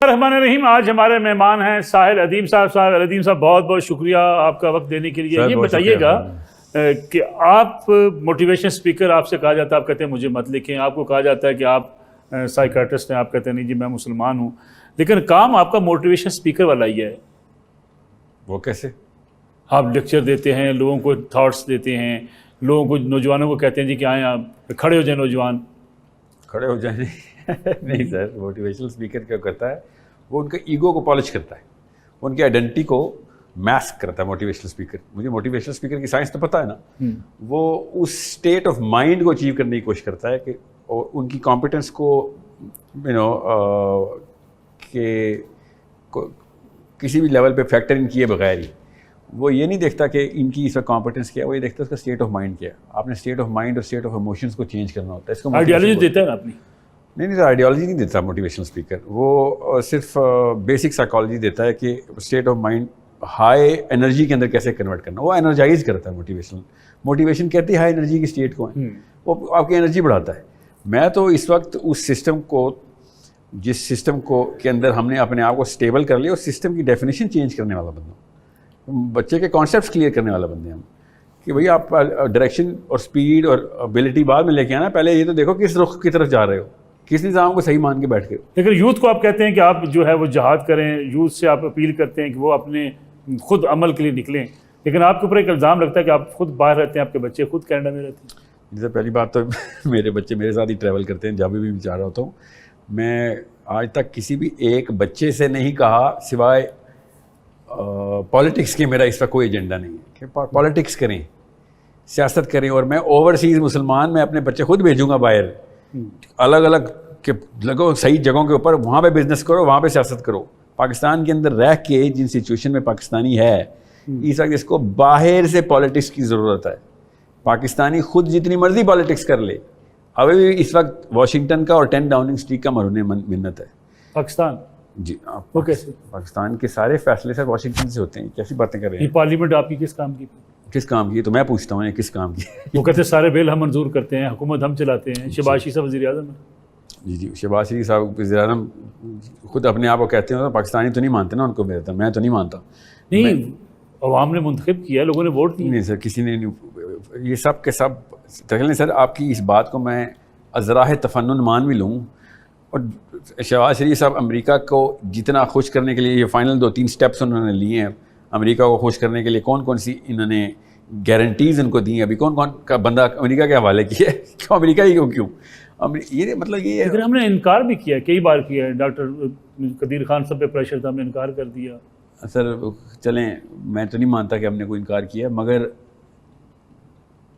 الرحمن الرحیم. آج ہمارے مہمان ہیں ساحل عدیم صاحب. ساحل عدیم صاحب بہت بہت شکریہ آپ کا وقت دینے کے لیے. یہ بتائیے گا کہ آپ موٹیویشن اسپیکر آپ سے کہا جاتا ہے, آپ کہتے ہیں مجھے مت لکھیں, آپ کو کہا جاتا ہے کہ آپ سائیکیٹرسٹ ہیں, آپ کہتے ہیں نہیں جی میں مسلمان ہوں, لیکن کام آپ کا موٹیویشن اسپیکر والا ہی ہے. وہ کیسے؟ آپ لیکچر دیتے ہیں, لوگوں کو تھاٹس دیتے ہیں, لوگوں کو نوجوانوں کو کہتے ہیں جی کہ آئیں آپ کھڑے ہو جائیں, نوجوان کھڑے ہو جائیں. نہیں سر, موٹیویشنل اسپیکر کیا کرتا ہے, وہ ان کے ایگو کو پالش کرتا ہے, ان کی آئیڈینٹی کو میسک کرتا ہے. موٹیویشنل اسپیکر, مجھے موٹیویشنل اسپیکر کی سائنس تو پتہ ہے نا, وہ اس اسٹیٹ آف مائنڈ کو اچیو کرنے کی کوشش کرتا ہے کہ ان کی کمپیٹنس کو کہ کسی بھی لیول پہ فیکٹر ان کیے بغیر ہی, وہ یہ نہیں دیکھتا کہ ان کی اس وقت کمپیٹنس کیا ہے, وہ یہ دیکھتا ہے اس کا اسٹیٹ آف مائنڈ کیا ہے. آپ نے اسٹیٹ آف مائنڈ اور اسٹیٹ آف ایموشنس کو چینج کرنا ہوتا ہے. اس کو آئیڈیالوجی دیتا ہے نا اپنی. نہیں سر, آئیڈیالوجی نہیں دیتا موٹیویشنل اسپیکر, وہ صرف بیسک سائیکالوجی دیتا ہے کہ state of mind high energy کے اندر کیسے کنورٹ کرنا. وہ انرجائز کرتا ہے موٹیویشن کہتی ہے ہائی انرجی کی اسٹیٹ کو ہے, وہ آپ کی انرجی بڑھاتا ہے. میں تو اس وقت اس سسٹم کو, جس سسٹم کو کے اندر ہم نے اپنے آپ کو اسٹیبل کر لیا, اس سسٹم کی ڈیفینیشن چینج کرنے والا بندہ ہوں. بچے کے کانسیپٹس کلیئر کرنے والا بندے ہم, کہ بھئی آپ ڈائریکشن اور سپیڈ اور ابیلٹی بعد میں لے کے آنا, پہلے یہ تو دیکھو کس رخ کی طرف جا رہے ہو, کس نظام کو صحیح مان کے بیٹھ کے. لیکن یوتھ کو آپ کہتے ہیں کہ آپ جو ہے وہ جہاد کریں, یوتھ سے آپ اپیل کرتے ہیں کہ وہ اپنے خود عمل کے لیے نکلیں, لیکن آپ کے اوپر ایک الزام لگتا ہے کہ آپ خود باہر رہتے ہیں, آپ کے بچے خود کینیڈا میں رہتے ہیں. جیسے پہلی بات تو میرے بچے میرے ساتھ ہی ٹریول کرتے ہیں, جب بھی میں جا رہا ہوتا ہوں. میں آج تک کسی بھی ایک بچے سے نہیں کہا سوائے پالیٹکس کے, میرا اس وقت کوئی ایجنڈا نہیں ہے کہ پالیٹکس کریں, سیاست کریں. اور میں اوورسیز مسلمان, میں اپنے بچے خود بھیجوں گا باہر, الگ الگ کہ لگو صحیح جگہوں کے اوپر, وہاں پہ بزنس کرو, وہاں پہ سیاست کرو. پاکستان کے اندر رہ کے جن سچویشن میں پاکستانی ہے اس وقت, اس کو باہر سے پالیٹکس کی ضرورت ہے. پاکستانی خود جتنی مرضی پالیٹکس کر لے, ابھی بھی اس وقت واشنگٹن کا اور 10 ڈاؤننگ اسٹریٹ کا مرہون منت ہے پاکستان. جی پاکستان کے سارے فیصلے سر واشنگٹن سے ہوتے ہیں. کیسی باتیں کر رہے ہیں؟ پارلیمنٹ آپ کی کس کام کی؟ کس کام کی؟ تو میں پوچھتا ہوں کس کام کی. وہ کہتے ہیں سارے بل ہم منظور کرتے ہیں, حکومت ہم چلاتے ہیں. شہباز شریف صاحب وزیر اعظم ہیں. جی شہباز شریف صاحب وزیر اعظم خود اپنے آپ کو کہتے ہیں, پاکستانی تو نہیں مانتے نا ان کو, میں تو نہیں مانتا. نہیں, عوام نے منتخب کیا, لوگوں نے ووٹ دیا. نہیں سر, کسی نے نہیں. یہ سب کے سب تقریباً سر, آپ کی اس بات کو میں ازراہ تفنن مان بھی لوں. اور شہباز شریف صاحب امریکہ کو جتنا خوش کرنے کے لیے یہ فائنل 2-3 سٹیپس انہوں نے لیے ہیں, امریکہ کو خوش کرنے کے لیے کون کون سی انہوں نے گارنٹیز ان کو دی ہیں, ابھی کون کون کا بندہ امریکہ کے حوالے کیا ہے, کیوں امریکہ ہی کیوں یہ مطلب یہ ہے. ہم نے انکار بھی کیا, کئی بار کیا ہے. ڈاکٹر قدیر خان صاحب پہ پریشر تھا, ہم نے انکار کر دیا. سر چلیں, میں تو نہیں مانتا کہ ہم نے کوئی انکار کیا, مگر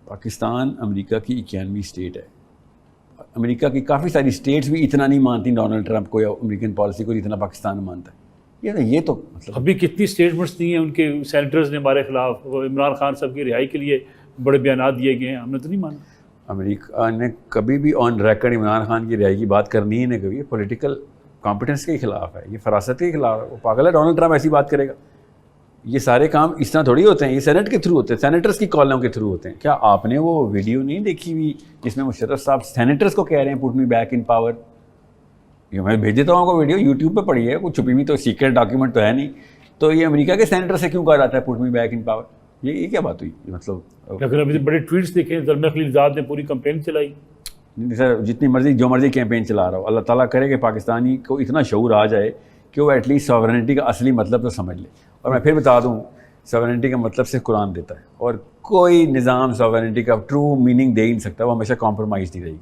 پاکستان امریکہ کی 91ویں اسٹیٹ ہے. امریکہ کی کافی ساری اسٹیٹس بھی اتنا نہیں مانتی ڈونلڈ ٹرمپ کو یا امریکن پالیسی کو جتنا پاکستان مانتا ہے. یہ تو مطلب ابھی کتنی اسٹیٹمنٹس دی ہیں ان کے سینیٹرز نے ہمارے خلاف, عمران خان صاحب کی رہائی کے لیے بڑے بیانات دیے گئے ہیں, ہم نے تو نہیں مانا. امریکہ نے کبھی بھی آن ریکارڈ عمران خان کی رہائی کی بات کرنی ہی نہیں کبھی. پولیٹیکل کمپیٹنس کے خلاف ہے, یہ فراست کے خلاف ہے. وہ پاگل ہے ڈونلڈ ٹرمپ ایسی بات کرے گا. یہ سارے کام اس طرح تھوڑی ہوتے ہیں, یہ سینٹ کے تھرو ہوتے ہیں, سینیٹرز کی کالوں کے تھرو ہوتے ہیں. کیا آپ نے وہ ویڈیو نہیں دیکھی ہوئی جس میں مشرف صاحب سینیٹرز کو کہہ رہے ہیں پٹ می بیک ان پاور؟ یہ میں بھیج دیتا ہوں آپ کو ویڈیو, یوٹیوب پہ پڑھی ہے, کوئی چھپی ہوئی تو سیکرٹ ڈاکیومنٹ تو ہے نہیں. تو یہ امریکہ کے سینیٹر سے کیوں کہا جاتا ہے پٹ می بیک ان پاور؟ یہ کیا بات ہوئی؟ مطلب اگر ابھی بڑے ٹویٹس دیکھیں, زلمہ خلیلزاد نے پوری کمپین چلائی. سر جتنی مرضی جو مرضی کیمپین چلا رہا ہو, اللہ تعالیٰ کرے کہ پاکستانی کو اتنا شعور آ جائے کہ وہ ایٹ لیسٹ ساورنٹی کا اصلی مطلب تو سمجھ لے. اور میں پھر بتا دوں, ساورنٹی کا مطلب صرف قرآن دیتا ہے, اور کوئی نظام ساورنٹی کا ٹرو میننگ دے ہی نہیں سکتا, وہ ہمیشہ کمپرومائز ہی رہے گی.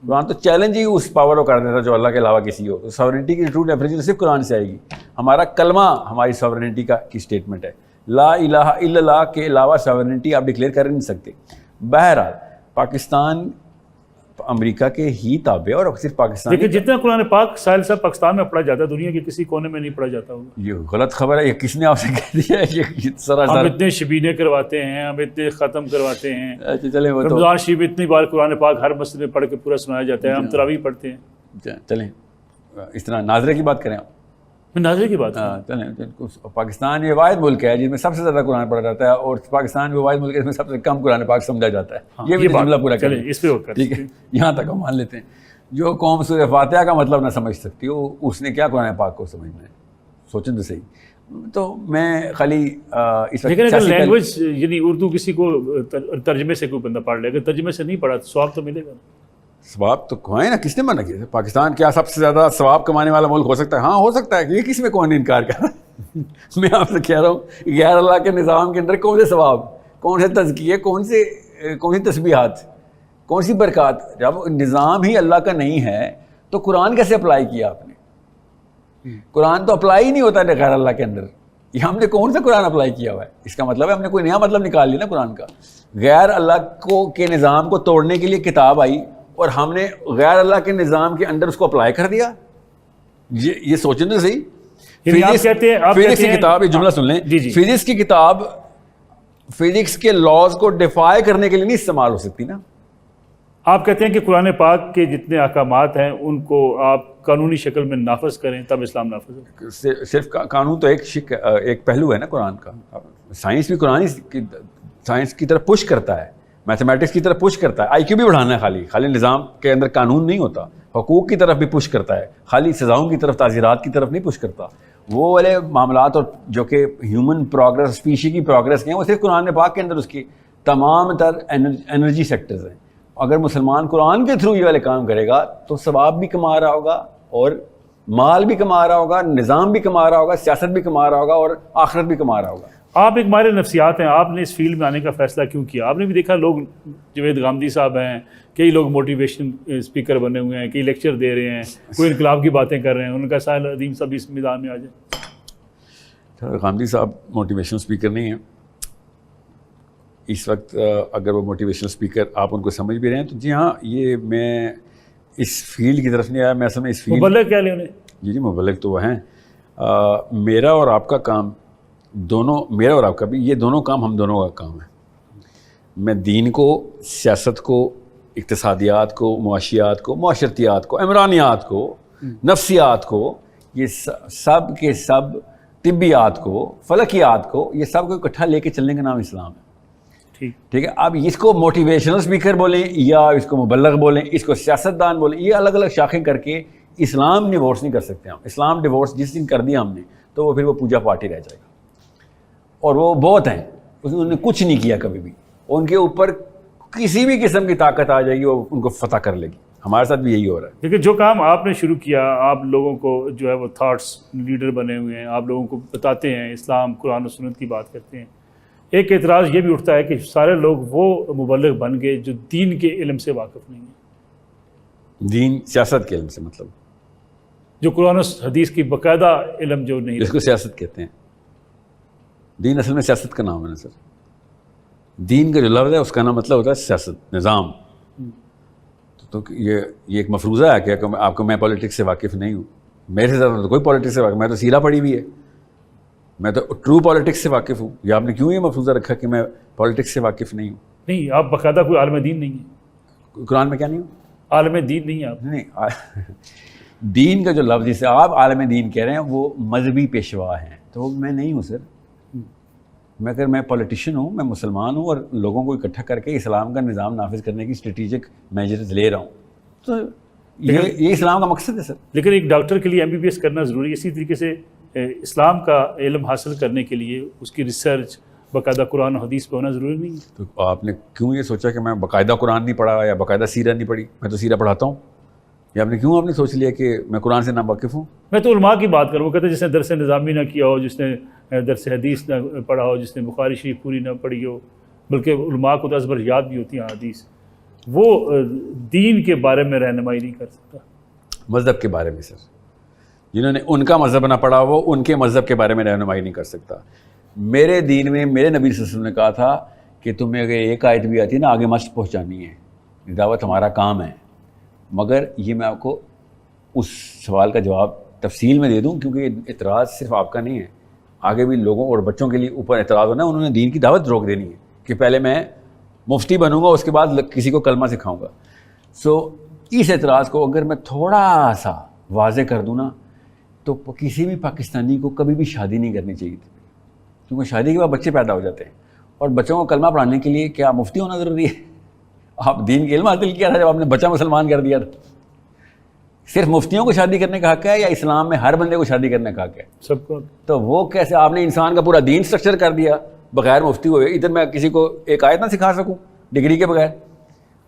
قرآن تو چیلنج ہی اس پاور کو کر دیتا جو اللہ کے علاوہ کسی ہو. تو ساورنٹی کی ٹرو ڈیفینیشن صرف قرآن سے آئے گی. ہمارا کلمہ ہماری ساورنٹی کی اسٹیٹمنٹ ہے, لا الہ الا اللہ کے علاوہ ساورنٹی آپ ڈکلیئر کر نہیں سکتے. بہرحال پاکستان امریکہ کے ہی تابع, اور صرف پاکستان. لیکن جتنا قرآن پاک ساحل صاحب پاکستان میں پڑھا جاتا ہے, دنیا کے کسی کونے میں نہیں پڑھا جاتا ہوگا. یہ غلط خبر ہے, یہ کس نے آپ سے کہہ دیا ہے؟ یہ ہم اتنے شبینے کرواتے ہیں, ہم اتنے ختم کرواتے ہیں. چلیں, رمضان شریف اتنی بار قرآن پاک ہر مسجد میں پڑھ کے پورا سنایا جاتا ہے, ہم تراویح پڑھتے ہیں. چلیں اس طرح ناظرے کی بات کریں آپ. میں ناظرے کی بات چلیں, پاکستان یہ واحد ملک ہے جس میں سب سے زیادہ قرآن پڑھا جاتا ہے, اور پاکستان وہ واحد ملک ہے جس میں سب سے کم قرآن پاک سمجھا جاتا ہے. یہ بھی جملہ پورا کریں, اس پہ ٹھیک ہے, یہاں تک ہم مان لیتے ہیں. جو قوم سورہ فاتحہ کا مطلب نہ سمجھ سکتی ہو اس نے کیا قرآن پاک کو سمجھنا ہے؟ سوچیں تو صحیح. تو میں خالی اس لیکن اگر لینگویج یعنی اردو کسی کو ترجمے سے کوئی بندہ پڑھ لے, اگر ترجمے سے نہیں پڑھا تو ثواب تو ملے گا. ثواب تو کمائے نا, کس نے منع کیا؟ پاکستان کیا سب سے زیادہ ثواب کمانے والا ملک ہو سکتا ہے؟ ہاں ہو سکتا ہے. یہ کس میں کون انکار کر رہا ہے؟ میں آپ سے کہہ رہا ہوں غیر اللہ کے نظام کے اندر کون سے ثواب, کون سے تزکیے, کون سی تسبیحات, کون سی برکات؟ جب نظام ہی اللہ کا نہیں ہے تو قرآن کیسے اپلائی کیا آپ نے؟ قرآن تو اپلائی ہی نہیں ہوتا ہے غیر اللہ کے اندر. یہ ہم نے کون سا قرآن اپلائی کیا ہوا ہے؟ اس کا مطلب ہے ہم نے کوئی نیا مطلب نکال لیا نا قرآن کا. غیر اللہ کو کے نظام کو توڑنے کے لیے کتاب آئی اور ہم نے غیر اللہ کے نظام کے اندر اس کو اپلائی کر دیا. یہ سوچیں تو صحیح. فزکس کی کتاب, یہ جملہ سن لیں, فزکس کی کتاب فزکس کے لاز کو ڈیفائی کرنے کے لیے نہیں استعمال ہو سکتی نا. آپ کہتے ہیں کہ قرآن پاک کے جتنے احکامات ہیں ان کو آپ قانونی شکل میں نافذ کریں تب اسلام نافذ ہو. صرف قانون تو ایک پہلو ہے نا قرآن کا. سائنس بھی قرآن سائنس کی طرف پش کرتا ہے, میتھمیٹکس کی طرف پش کرتا ہے. آئی کیو بھی بڑھانا ہے, خالی نظام کے اندر قانون نہیں ہوتا. حقوق کی طرف بھی پش کرتا ہے, خالی سزاؤں کی طرف, تعزیرات کی طرف نہیں پش کرتا. وہ والے معاملات اور جو کہ ہیومن پروگرس, اسپیشی کی پروگرس کے ہیں, وہ صرف قرآن پاک کے اندر اس کی تمام تر انرجی سیکٹرز ہیں. اگر مسلمان قرآن کے تھرو یہ والے کام کرے گا تو ثواب بھی کما رہا ہوگا اور مال بھی کما رہا ہوگا, نظام بھی کما رہا ہوگا, سیاست بھی کما رہا ہوگا اور آخرت بھی کما رہا ہوگا. آپ ایک ماہر نفسیات ہیں, آپ نے اس فیلڈ میں آنے کا فیصلہ کیوں کیا؟ آپ نے بھی دیکھا لوگ, جوید غامدی صاحب ہیں, کئی لوگ موٹیویشن اسپیکر بنے ہوئے ہیں, کئی لیکچر دے رہے ہیں, کوئی انقلاب کی باتیں کر رہے ہیں. ان کا ساحل عظیم صاحب اس میدان میں آ جائیں. غامدی صاحب موٹیویشنل اسپیکر نہیں ہیں اس وقت. اگر وہ موٹیویشنل اسپیکر آپ ان کو سمجھ بھی رہے ہیں تو جی ہاں, یہ میں اس فیلڈ کی طرف نہیں آیا. میں اصل میں اس فیلڈ مبلغ کیا لیں انہیں؟ جی مبلغ تو وہ ہیں. میرا اور آپ کا کام دونوں, میرا اور آپ کا بھی, یہ دونوں کام ہم دونوں کا کام ہے. میں دین کو, سیاست کو, اقتصادیات کو, معاشیات کو, معاشرتیات کو, عمرانیات کو, نفسیات کو, یہ سب کے سب, طبیات کو, فلکیات کو, یہ سب کو اکٹھا لے کے چلنے کا نام اسلام ہے. ٹھیک ہے. اب اس کو موٹیویشنل اسپیکر بولیں یا اس کو مبلغ بولیں, اس کو سیاستدان بولیں, یہ الگ الگ شاخیں کر کے اسلام ڈیورس نہیں کر سکتے ہم. اسلام ڈیورس جس دن کر دیا ہم نے تو وہ پھر وہ پوجا پارٹی رہ جائے گا. اور وہ بہت ہیں, انہوں نے کچھ نہیں کیا کبھی بھی. ان کے اوپر کسی بھی قسم کی طاقت آ جائے گی, وہ ان کو فتح کر لے گی. ہمارے ساتھ بھی یہی ہو رہا ہے. لیکن جو کام آپ نے شروع کیا, آپ لوگوں کو جو ہے وہ تھاٹس لیڈر بنے ہوئے ہیں, آپ لوگوں کو بتاتے ہیں اسلام, قرآن و سنت کی بات کرتے ہیں. ایک اعتراض یہ بھی اٹھتا ہے کہ سارے لوگ وہ مبلغ بن گئے جو دین کے علم سے واقف نہیں ہیں. دین سیاست کے علم سے مطلب جو قرآن و حدیث کی باقاعدہ علم جو نہیں, اس کو سیاست کہتے ہیں. دین اصل میں سیاست کا نام ہے نا سر. دین کا جو لفظ ہے اس کا نام مطلب ہوتا ہے سیاست, نظام. تو یہ ایک مفروضہ ہے کہ آپ کو, میں پولیٹکس سے واقف نہیں ہوں. میرے سے زیادہ تو کوئی پولیٹکس سے واقف, میں تو سیرہ پڑھی بھی ہے, میں تو ٹرو پولیٹکس سے واقف ہوں. یا آپ نے کیوں یہ مفروضہ رکھا کہ میں پولیٹکس سے واقف نہیں ہوں؟ نہیں, آپ باقاعدہ کوئی عالم دین نہیں ہیں. قرآن میں کیا نہیں ہوں؟ عالم دین نہیں ہیں آپ. نہیں, دین کا جو لفظ جسے آپ عالم دین کہہ رہے ہیں وہ مذہبی پیشوا ہیں, تو میں نہیں ہوں سر. اگر میں پولیٹیشین ہوں, میں مسلمان ہوں اور لوگوں کو اکٹھا کر کے اسلام کا نظام نافذ کرنے کی اسٹریٹجک میجرز لے رہا ہوں, تو یہ اسلام کا مقصد ہے سر. لیکن ایک ڈاکٹر کے لیے MBBS کرنا ضروری ہے. اسی طریقے سے اسلام کا علم حاصل کرنے کے لیے اس کی ریسرچ باقاعدہ قرآن و حدیث پہ ہونا ضروری نہیں ہے. تو آپ نے کیوں یہ سوچا کہ میں باقاعدہ قرآن نہیں پڑھا یا باقاعدہ سیرہ نہیں پڑھی؟ میں تو سیرہ پڑھاتا ہوں. یا آپ نے سوچ لیا کہ میں قرآن سے ناواقف ہوں؟ میں تو علماء کی بات کروں. وہ کہتے ہیں جس نے درس نظامی نہ کیا ہو, جس نے درس حدیث نہ پڑھا ہو, جس نے بخاری شریف پوری نہ پڑھی ہو, بلکہ علماء کو تو ازبر یاد بھی ہوتی ہیں حدیث, وہ دین کے بارے میں رہنمائی نہیں کر سکتا. مذہب کے بارے میں سر, جنہوں نے ان کا مذہب نہ پڑھا وہ ان کے مذہب کے بارے میں رہنمائی نہیں کر سکتا. میرے دین میں میرے نبی صلی اللہ علیہ وسلم نے کہا تھا کہ تمہیں اگر ایک آیت بھی آتی ہے نا, آگے مشق پہنچانی ہے, دعوت ہمارا کام ہے. مگر یہ میں آپ کو اس سوال کا جواب تفصیل میں دے دوں, کیونکہ اعتراض صرف آپ کا نہیں ہے, آگے بھی لوگوں اور بچوں کے لیے اوپر اعتراض ہونا. انہوں نے دین کی دعوت روک دینی ہے کہ پہلے میں مفتی بنوں گا, اس کے بعد کسی کو کلمہ سکھاؤں گا. اس اعتراض کو اگر میں تھوڑا سا واضح کر دوں نا, تو کسی بھی پاکستانی کو کبھی بھی شادی نہیں کرنی چاہیے تھی, کیونکہ شادی کے بعد بچے پیدا ہو جاتے ہیں. اور بچوں کو کلمہ پڑھانے کے لیے کیا مفتی ہونا ضروری ہے؟ آپ دین کے علم حاصل کیا تھا جب آپ نے بچہ مسلمان کر دیا تھا. صرف مفتیوں کو شادی کرنے کا حق ہے یا اسلام میں ہر بندے کو شادی کرنے کا حق ہے؟ سب کو. تو وہ کیسے آپ نے انسان کا پورا دین سٹرکچر کر دیا بغیر مفتی ہوئے؟ ادھر میں کسی کو ایک آیت نہ سکھا سکوں ڈگری کے بغیر؟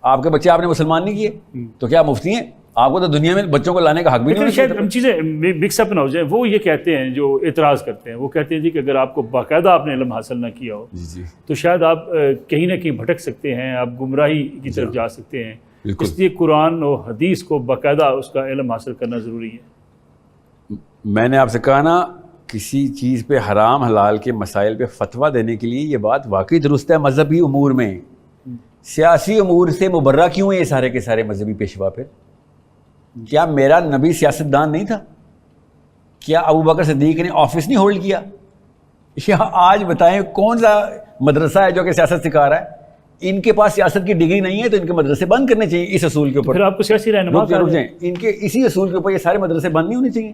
آپ کے بچے آپ نے مسلمان نہیں کیے تو کیا مفتی ہیں؟ آپ کو تو دنیا میں بچوں کو لانے کا حق بھی نہیں. شاید ہم چیزیں مکس اپ نہ ہو جائیں. وہ یہ کہتے ہیں جو اعتراض کرتے ہیں، وہ کہتے ہیں جی کہ اگر آپ کو باقاعدہ آپ نے علم حاصل نہ کیا ہو تو شاید آپ کہیں نہ کہیں بھٹک سکتے ہیں، آپ گمراہی کی طرف جا سکتے ہیں. اس لیے قرآن و حدیث کو باقاعدہ اس کا علم حاصل کرنا ضروری ہے. میں نے آپ سے کہا نا، کسی چیز پہ حرام حلال کے مسائل پہ فتویٰ دینے کے لیے یہ بات واقعی درست ہے. مذہبی امور میں، سیاسی امور سے مبرہ کیوں ہیں یہ سارے کے سارے مذہبی پیشوا؟ پھر کیا میرا نبی سیاست دان نہیں تھا؟ کیا ابو بکر صدیق نے آفس نہیں ہولڈ کیا؟ یا آج بتائیں کون سا مدرسہ ہے جو کہ سیاست سکھا رہا ہے؟ ان کے پاس سیاست کی ڈگری نہیں ہے تو ان کے مدرسے بند کرنے چاہیے اس اصول کے اوپر. پھر آپ کو سیاسی رہنما رک جائیں، ان کے اسی اصول کے اوپر یہ سارے مدرسے بند نہیں ہونے چاہیے.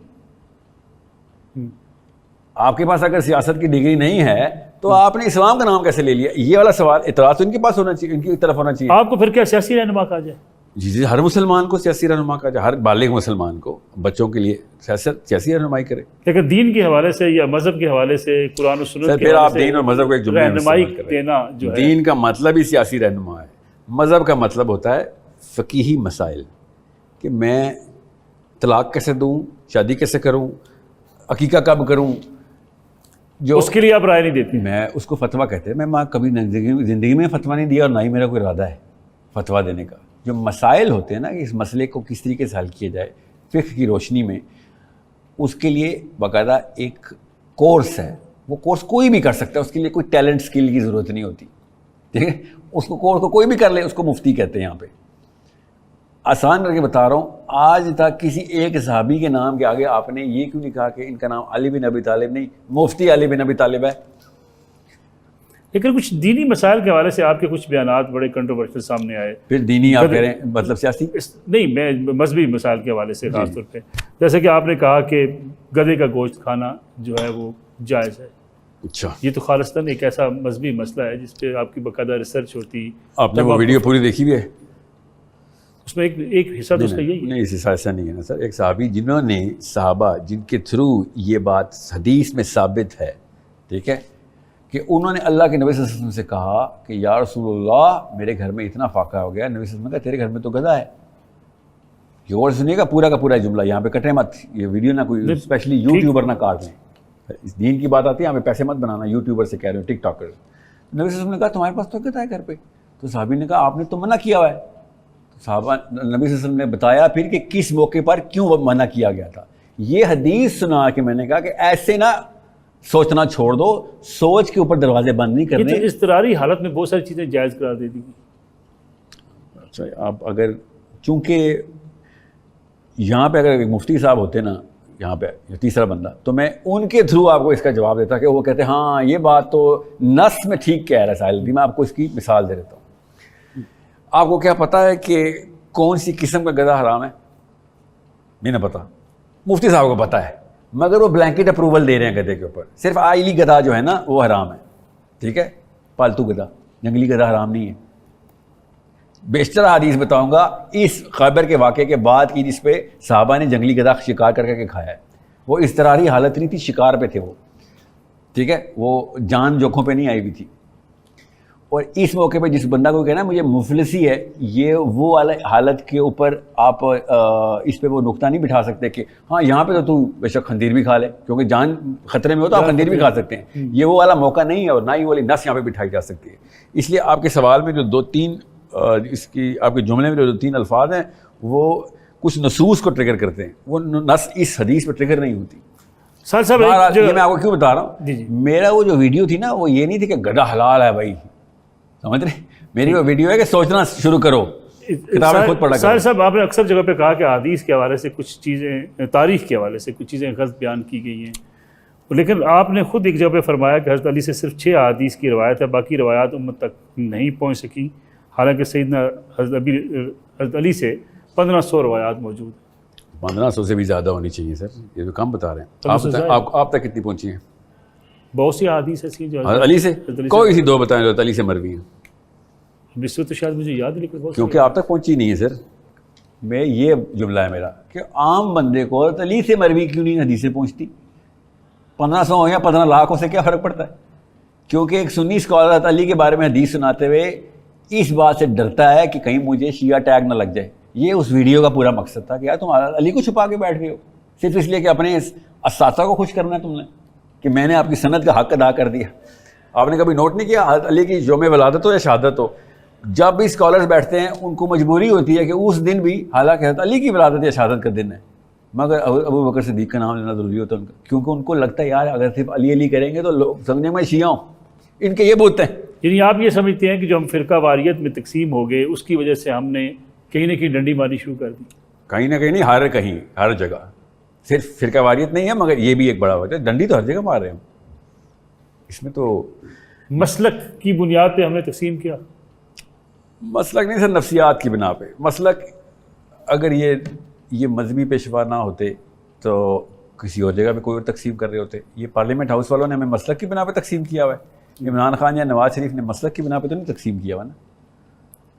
آپ کے پاس اگر سیاست کی ڈگری نہیں ہے تو آپ نے اسلام کا نام کیسے لے لیا؟ یہ والا سوال اعتراض تو ان کے پاس ہونا چاہیے، ان کی طرف ہونا چاہیے. آپ کو پھر کیا سیاسی رہنما کہا جائے؟ جی ہر مسلمان کو سیاسی رہنما کہا جائے، ہر بالغ مسلمان کو بچوں کے لیے سیاسی رہنمائی کرے. لیکن دین کے حوالے سے یا مذہب کے حوالے سے، قرآن و سنت کے پھر آپ دین اور مذہب کو ایک جملے میں رہنمائی دینا جو ہے، دین کا مطلب ہی سیاسی رہنما ہے. مذہب کا مطلب ہوتا ہے فقیہی مسائل، کہ میں طلاق کیسے دوں، شادی کیسے کروں، عقیقہ کب کروں، جو اس کے لیے آپ رائے نہیں دیتے. میں اس کو فتویٰ کہتے ہیں. میں کبھی زندگی میں فتویٰ نہیں دیا اور نہ ہی میرا کوئی ارادہ ہے فتویٰ دینے کا. جو مسائل ہوتے ہیں نا کہ اس مسئلے کو کس طریقے سے حل کیا جائے فقہ کی روشنی میں، اس کے لیے باقاعدہ ایک کورس ہے. وہ کورس کوئی بھی کر سکتا ہے، اس کے لیے کوئی ٹیلنٹ اسکل کی ضرورت نہیں ہوتی. ٹھیک ہے، اس کو کورس کو کوئی بھی کر لے، اس کو مفتی کہتے ہیں. یہاں پہ آسان کر کے بتا رہا ہوں، آج تک کسی ایک صحابی کے نام کے آگے آپ نے یہ کیوں نہیں کہا کہ ان کا نام علی بن ابی طالب نہیں، مفتی علی بن ابی طالب ہے؟ لیکن کچھ دینی مسائل کے حوالے سے آپ کے کچھ بیانات بڑے کنٹروورشل سامنے آئے. پھر دینی آپ کہہ رہے ہیں مطلب سیاسی نہیں، میں مذہبی مسائل کے حوالے سے خاص طور پہ، جیسے کہ آپ نے کہا کہ گدھے کا گوشت کھانا جو ہے وہ جائز ہے. اچھا، یہ تو خالصتاً ایک ایسا مذہبی مسئلہ ہے جس پہ آپ کی باقاعدہ ریسرچ ہوتی. آپ نے وہ ویڈیو پوری دیکھی بھی ہے؟ اس میں ایک حصہ تو اس کا یہی ہے. نہیں، اس حصہ ایسا نہیں ہے نا سر. ایک صحابی جنہوں نے صحابہ جن کے تھرو یہ بات حدیث میں ثابت ہے، ٹھیک ہے، کہ انہوں نے اللہ کے نبی صلی اللہ علیہ وسلم سے کہا کہ یا رسول اللہ میرے گھر میں اتنا فاقہ ہو گیا. نبی صلی اللہ علیہ وسلم نے کہا تیرے گھر میں تو گدھا ہے. یہ اور سنیے گا پورا کا پورا جملہ، یہاں پہ کٹے مت. یہ ویڈیو نہ کوئی اسپیشلی یوٹیوبر نہ کاٹ لیں. اس دین کی بات آتی ہے، ہمیں پیسے مت بنانا. یوٹیوبر سے کہہ رہے ہو، ٹک ٹاکر. نبی صلی اللہ علیہ وسلم نے کہا تمہارے پاس تو گدھا ہے گھر پہ. تو صحابی نے کہا آپ نے تو منع کیا ہوا ہے. صحابہ نبی صلی اللہ علیہ وسلم نے بتایا پھر کہ کس موقع پر کیوں منع کیا گیا تھا. یہ حدیث سنا کے میں نے کہا کہ ایسے نہ سوچنا چھوڑ دو، سوچ کے اوپر دروازے بند نہیں کرنے. یہ تو اضطراری حالت میں بہت ساری چیزیں جائز قرار دے دی. اچھا، آپ اگر چونکہ یہاں پہ اگر ایک مفتی صاحب ہوتے نا یہاں پہ تیسرا بندہ، تو میں ان کے تھرو آپ کو اس کا جواب دیتا کہ وہ کہتے ہیں ہاں یہ بات تو نص میں ٹھیک کہہ رہا ہے ساحل بھی. میں آپ کو اس کی مثال دے دیتا ہوں. آپ کو کیا پتہ ہے کہ کون سی قسم کا گدھا حرام ہے؟ نہیں نہ پتہ. مفتی صاحب کو پتہ ہے، مگر وہ بلینکٹ اپروول دے رہے ہیں گدھے کے اوپر. صرف آئلی گدھا جو ہے نا وہ حرام ہے، ٹھیک ہے، پالتو گدھا. جنگلی گدھا حرام نہیں ہے. بیشتر حدیث بتاؤں گا اس خیبر کے واقعے کے بعد کی جس پہ صحابہ نے جنگلی گدھا شکار کر کے کھایا ہے. وہ اضطراری حالت نہیں تھی، شکار پہ تھے وہ، ٹھیک ہے، وہ جان جوکھوں پہ نہیں آئی ہوئی تھی. اور اس موقع پہ جس بندہ کو کہنا مجھے مفلسی ہے، یہ وہ والا حالت کے اوپر آپ اس پہ وہ نقطہ نہیں بٹھا سکتے کہ ہاں یہاں پہ تو بے شک خنزیر بھی کھا لے، کیونکہ جان خطرے میں ہو تو آپ خنزیر بھی کھا سکتے ہیں. یہ وہ والا موقع نہیں ہے، اور نہ ہی والی نس یہاں پہ بٹھائی جا سکتی ہے. اس لیے آپ کے سوال میں جو دو تین اس کی آپ کے جملے میں جو دو تین الفاظ ہیں وہ کچھ نصوص کو ٹریگر کرتے ہیں، وہ نس اس حدیث پہ ٹریگر نہیں ہوتی. سر صاحب یہ میں آپ کو کیوں بتا رہا ہوں، میرا وہ جو ویڈیو تھی نا وہ یہ نہیں تھی کہ گدھا حلال ہے بھائی، سمجھ رہے. میری وہ ویڈیو ہے کہ سوچنا شروع کرو، کتابیں خود پڑھا کرو. سر صاحب آپ نے اکثر جگہ پہ کہا کہ حدیث کے حوالے سے کچھ چیزیں، تاریخ کے حوالے سے کچھ چیزیں غلط بیان کی گئی ہیں، لیکن آپ نے خود ایک جگہ پہ فرمایا کہ حضرت علی سے صرف 6 احادیث کی روایت ہے، باقی روایات امت تک نہیں پہنچ سکی، حالانکہ سیدنا حضرت علی سے 1500 روایات موجود ہیں. 1500 سے بھی زیادہ ہونی چاہیے سر، یہ تو کم بتا رہے ہیں. آپ تک کتنی پہنچی ہیں؟ بہت سی احادیث ایسی ہیں جو علی سے کوئی سی 2 بتائیں جو علی سے مروی ہیں. اس وقت تو شاید مجھے یاد ہے، لیکن کیونکہ آپ تک پہنچی نہیں ہے سر. میں یہ جملہ ہے میرا کہ عام بندے کو علی سے مروی کیوں نہیں حدیثیں پہنچتی؟ 1500 ہو یا 15 لاکھ سے کیا فرق پڑتا ہے؟ کیونکہ ایک سنی اسکالر حضرت علی کے بارے میں حدیث سناتے ہوئے اس بات سے ڈرتا ہے کہ کہیں مجھے شیعہ ٹیگ نہ لگ جائے. یہ اس ویڈیو کا پورا مقصد تھا کہ یار تم حضرت علی کو چھپا کے بیٹھ گئے ہو صرف اس لیے کہ اپنے اساتذہ کو خوش کرنا ہے تم نے, کہ میں نے آپ کی سند کا حق ادا کر دیا. آپ نے کبھی نوٹ نہیں کیا حضرت علی کی یوم ولادت ہو یا شہادت ہو, جب بھی اسکالرز بیٹھتے ہیں ان کو مجبوری ہوتی ہے کہ اس دن بھی, حالانکہ حضرت علی کی ولادت یا شہادت کا دن ہے, مگر ابو بکر صدیق کا نام لینا ضروری ہوتا ہے ان کا, کیونکہ ان کو لگتا ہے یار اگر صرف علی علی کریں گے تو لوگ سمجھیں میں شیعہ ہوں. ان کے یہ بولتے ہیں. یعنی آپ یہ سمجھتے ہیں کہ جو ہم فرقہ واریت میں تقسیم ہو گئے اس کی وجہ سے ہم نے کہیں نہ کہیں ڈنڈی مارنی شروع کر دی؟ کہیں نہ کہیں نہیں, ہر جگہ. صرف فرقہ واریت نہیں ہے مگر یہ بھی ایک بڑا وجہ ہے. ڈنڈی تو ہر جگہ مار رہے ہیں اس میں. تو مسلک کی بنیاد پہ ہم نے تقسیم کیا. مسلک نہیں سر, نفسیات کی بنا پہ. مسلک اگر یہ مذہبی پیشوا نہ ہوتے تو کسی اور جگہ پہ کوئی اور تقسیم کر رہے ہوتے. یہ پارلیمنٹ ہاؤس والوں نے ہمیں مسلک کی بنا پہ تقسیم کیا ہوا ہے. عمران خان یا نواز شریف نے مسلک کی بنا پہ تو نہیں تقسیم کیا ہوا نا.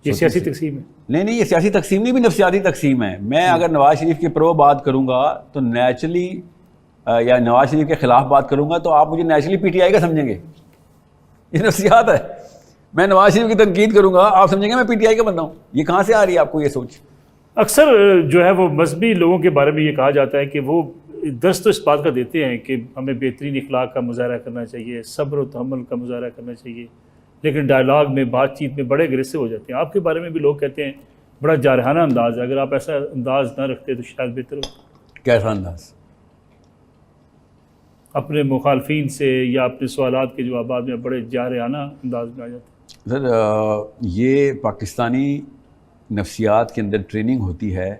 یہ سیاسی تقسیم ہے. نہیں, یہ سیاسی تقسیم نہیں, بھی نفسیاتی تقسیم ہے. میں اگر نواز شریف کے پرو بات کروں گا تو نیچرلی, یا نواز شریف کے خلاف بات کروں گا تو آپ مجھے نیچرلی پی ٹی آئی کا سمجھیں گے. یہ نفسیات ہے. میں نواز شریف کی تنقید کروں گا آپ سمجھیں گے میں پی ٹی آئی کا بندہ ہوں. یہ کہاں سے آ رہی ہے آپ کو یہ سوچ؟ اکثر جو ہے وہ مذہبی لوگوں کے بارے میں یہ کہا جاتا ہے کہ وہ درس تو اس بات کا دیتے ہیں کہ ہمیں بہترین اخلاق کا مظاہرہ کرنا چاہیے, صبر و تحمل کا مظاہرہ کرنا چاہیے, لیکن ڈائلاگ میں, بات چیت میں بڑے اگریسو ہو جاتے ہیں. آپ کے بارے میں بھی لوگ کہتے ہیں بڑا جارحانہ انداز ہے. اگر آپ ایسا انداز نہ رکھتے تو شاید بہتر ہو. کیسا انداز؟ اپنے مخالفین سے یا اپنے سوالات کے جوابات میں بڑے جارحانہ انداز میں آ جاتے ہیں. سر یہ پاکستانی نفسیات کے اندر ٹریننگ ہوتی ہے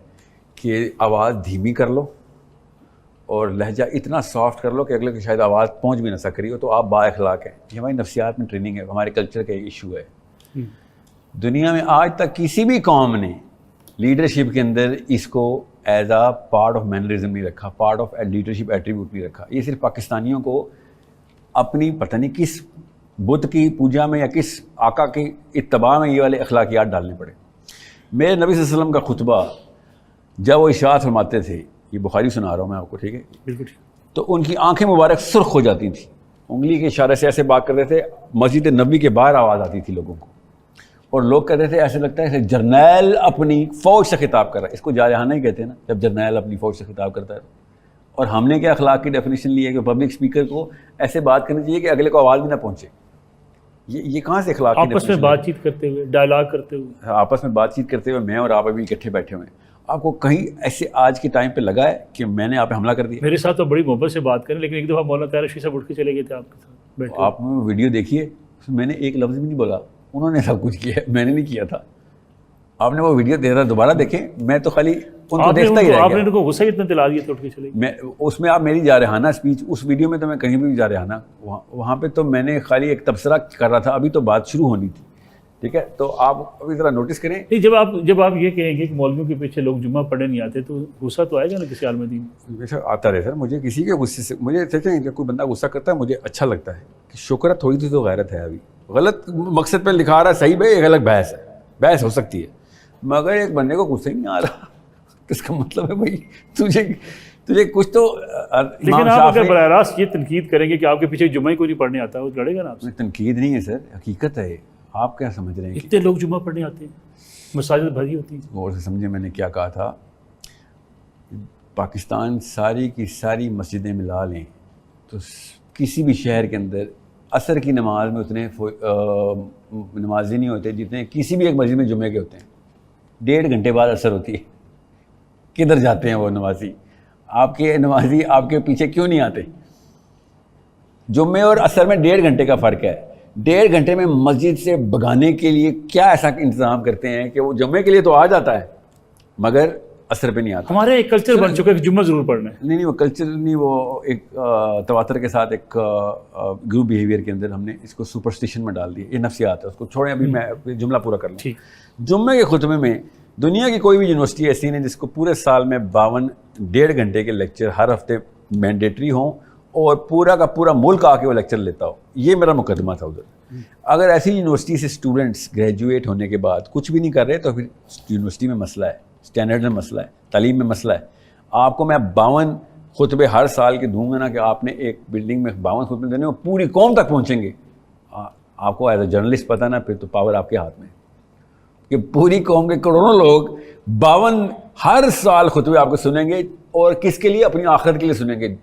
کہ آواز دھیمی کر لو اور لہجہ اتنا سافٹ کر لو کہ اگلے کی شاید آواز پہنچ بھی نہ سک رہی ہو تو آپ با اخلاق ہیں. یہ ہماری نفسیات میں ٹریننگ ہے, ہمارے کلچر کا ایشو ہے. دنیا میں آج تک کسی بھی قوم نے لیڈرشپ کے اندر اس کو as a part of mannerism نہیں رکھا, پارٹ آف لیڈرشپ ایٹریبیوٹ نہیں رکھا. یہ صرف پاکستانیوں کو اپنی پتہ نہیں کس بت کی پوجا میں یا کس آقا کی اتباع میں یہ والے اخلاقیات ڈالنے پڑے. میرے نبی صلی اللہ علیہ وسلم کا خطبہ جب وہ ارشاد فرماتے تھے, یہ بخاری سنا رہا ہوں میں آپ کو, ٹھیک ہے, بالکل, تو ان کی آنکھیں مبارک سرخ ہو جاتی تھیں, انگلی کے اشارے سے ایسے بات کرتے تھے, مسجد نبی کے باہر آواز آتی تھی لوگوں کو, اور لوگ کہتے تھے ایسے لگتا ہے جیسے جرنیل اپنی فوج سے خطاب کر رہا ہے. اس کو جارحانہ ہی کہتے ہیں نا جب جرنیل اپنی فوج سے خطاب کرتا ہے. اور ہم نے کیا اخلاق کی ڈیفینیشن لی ہے کہ پبلک اسپیکر کو ایسے بات کرنی چاہیے کہ اگلے کو آواز بھی نہ پہنچے. یہ کہاں سے اخلاق کی آپس میں بات چیت کرتے ہوئے, ڈائلاگ کرتے ہوئے, آپس میں بات چیت کرتے ہوئے میں اور آپ ابھی اکٹھے بیٹھے ہوئے ہیں, آپ کو کہیں ایسے آج کے ٹائم پہ لگا ہے کہ میں نے آپ پہ حملہ کر دیا؟ میرے ساتھ تو بڑی محبت سے بات کریں, لیکن ایک دفعہ مولانا طاہر رشید صاحب اٹھ کے چلے گئے تھے آپ کے ساتھ بیٹھے. آپ نے ویڈیو دیکھی ہے, میں نے ایک لفظ بھی نہیں بولا, انہوں نے سب کچھ کیا, میں نے نہیں کیا تھا. آپ نے وہ ویڈیو دوبارہ دیکھیں, میں تو خالی ان کو دیکھتا ہی رہ گیا. آپ نے ان کو غصہ اتنا دلا دیا تو اٹھ کے چلے گئے. میں اس میں آپ میری جارحانہ اسپیچ, اس ویڈیو میں تو میں کہیں بھی جارحانہ, وہاں پہ تو میں نے خالی ایک تبصرہ کر رہا تھا, ابھی تو بات شروع ہونی تھی, ٹھیک ہے. تو آپ ابھی ذرا نوٹس کریں. نہیں, جب آپ یہ کہیں گے کہ مولویوں کے پیچھے لوگ جمعہ پڑھنے نہیں آتے تو غصہ تو آئے گا نا کسی عالم دین. بے شک آتا رہے سر, مجھے کسی کے غصے سے, مجھے سوچیں جب کوئی بندہ غصہ کرتا ہے مجھے اچھا لگتا ہے کہ شکر ہے تھوڑی سی تو غیرت ہے. ابھی غلط مقصد پہ لکھا رہا ہے, صحیح بھائی, ایک الگ بحث ہے, بحث ہو سکتی ہے, مگر ایک بندے کو غصہ ہی نہیں آ رہا تو اس کا مطلب ہے بھائی تجھے کچھ تو. لیکن آپ اگر براہ راست یہ تنقید کریں گے کہ آپ کے پیچھے جمعہ کوئی نہیں پڑھنے آتا, وہ لڑے گا نا آپ سے. تنقید نہیں ہے سر, حقیقت ہے. آپ کیا سمجھ رہے ہیں؟ اتنے لوگ جمعہ پڑھنے آتے ہیں, مساجد بھری ہوتی ہیں. غور سے سمجھے میں نے کیا کہا تھا. پاکستان ساری کی ساری مسجدیں ملا لیں تو کسی بھی شہر کے اندر عصر کی نماز میں اتنے نمازی نہیں ہوتے جتنے کسی بھی ایک مسجد میں جمعے کے ہوتے ہیں. 1.5 گھنٹے بعد عصر ہوتی ہے. کدھر جاتے ہیں وہ نمازی؟ آپ کے نمازی آپ کے پیچھے کیوں نہیں آتے؟ جمعے اور عصر میں 1.5 گھنٹے کا فرق ہے. 1.5 گھنٹے میں مسجد سے بھگانے کے لیے کیا ایسا انتظام کرتے ہیں کہ وہ جمعے کے لیے تو آ جاتا ہے مگر عصر پہ نہیں آتا. ہمارے ایک کلچر بن چکا ہے کہ جمعہ ضرور پڑھنا ہے. نہیں وہ کلچر نہیں, وہ ایک تواتر کے ساتھ ایک گروپ بیہیویئر کے اندر ہم نے اس کو سپرسٹیشن میں ڈال دیا. یہ نفسیات ہے, اس کو چھوڑیں, ابھی میں جملہ پورا کر لوں. جمعے کے خطبے میں دنیا کی کوئی بھی یونیورسٹی ایسی نہیں جس کو پورے سال میں 1.5 گھنٹے کے لیکچر ہر ہفتے مینڈیٹری ہوں اور پورا کا پورا ملک آ کے وہ لیکچر لیتا ہو. یہ میرا مقدمہ تھا ادھر. اگر ایسی یونیورسٹی سے اسٹوڈنٹس گریجویٹ ہونے کے بعد کچھ بھی نہیں کر رہے تو پھر یونیورسٹی میں مسئلہ ہے. اسٹینڈرڈ میں مسئلہ ہے, تعلیم میں مسئلہ ہے. آپ کو میں 52 خطبے ہر سال کے دوں گا نا کہ آپ نے ایک بلڈنگ میں 52 خطبے دینے وہ پوری قوم تک پہنچیں گے. آپ کو ایز اے جرنلسٹ پتہ نا, پھر تو پاور آپ کے ہاتھ میں کہ پوری قوم کے کروڑوں لوگ 52 ہر سال خطبے آپ کو سنیں گے, اور کس کے لیے؟ اپنی آخرت کے لیے سنیں گے.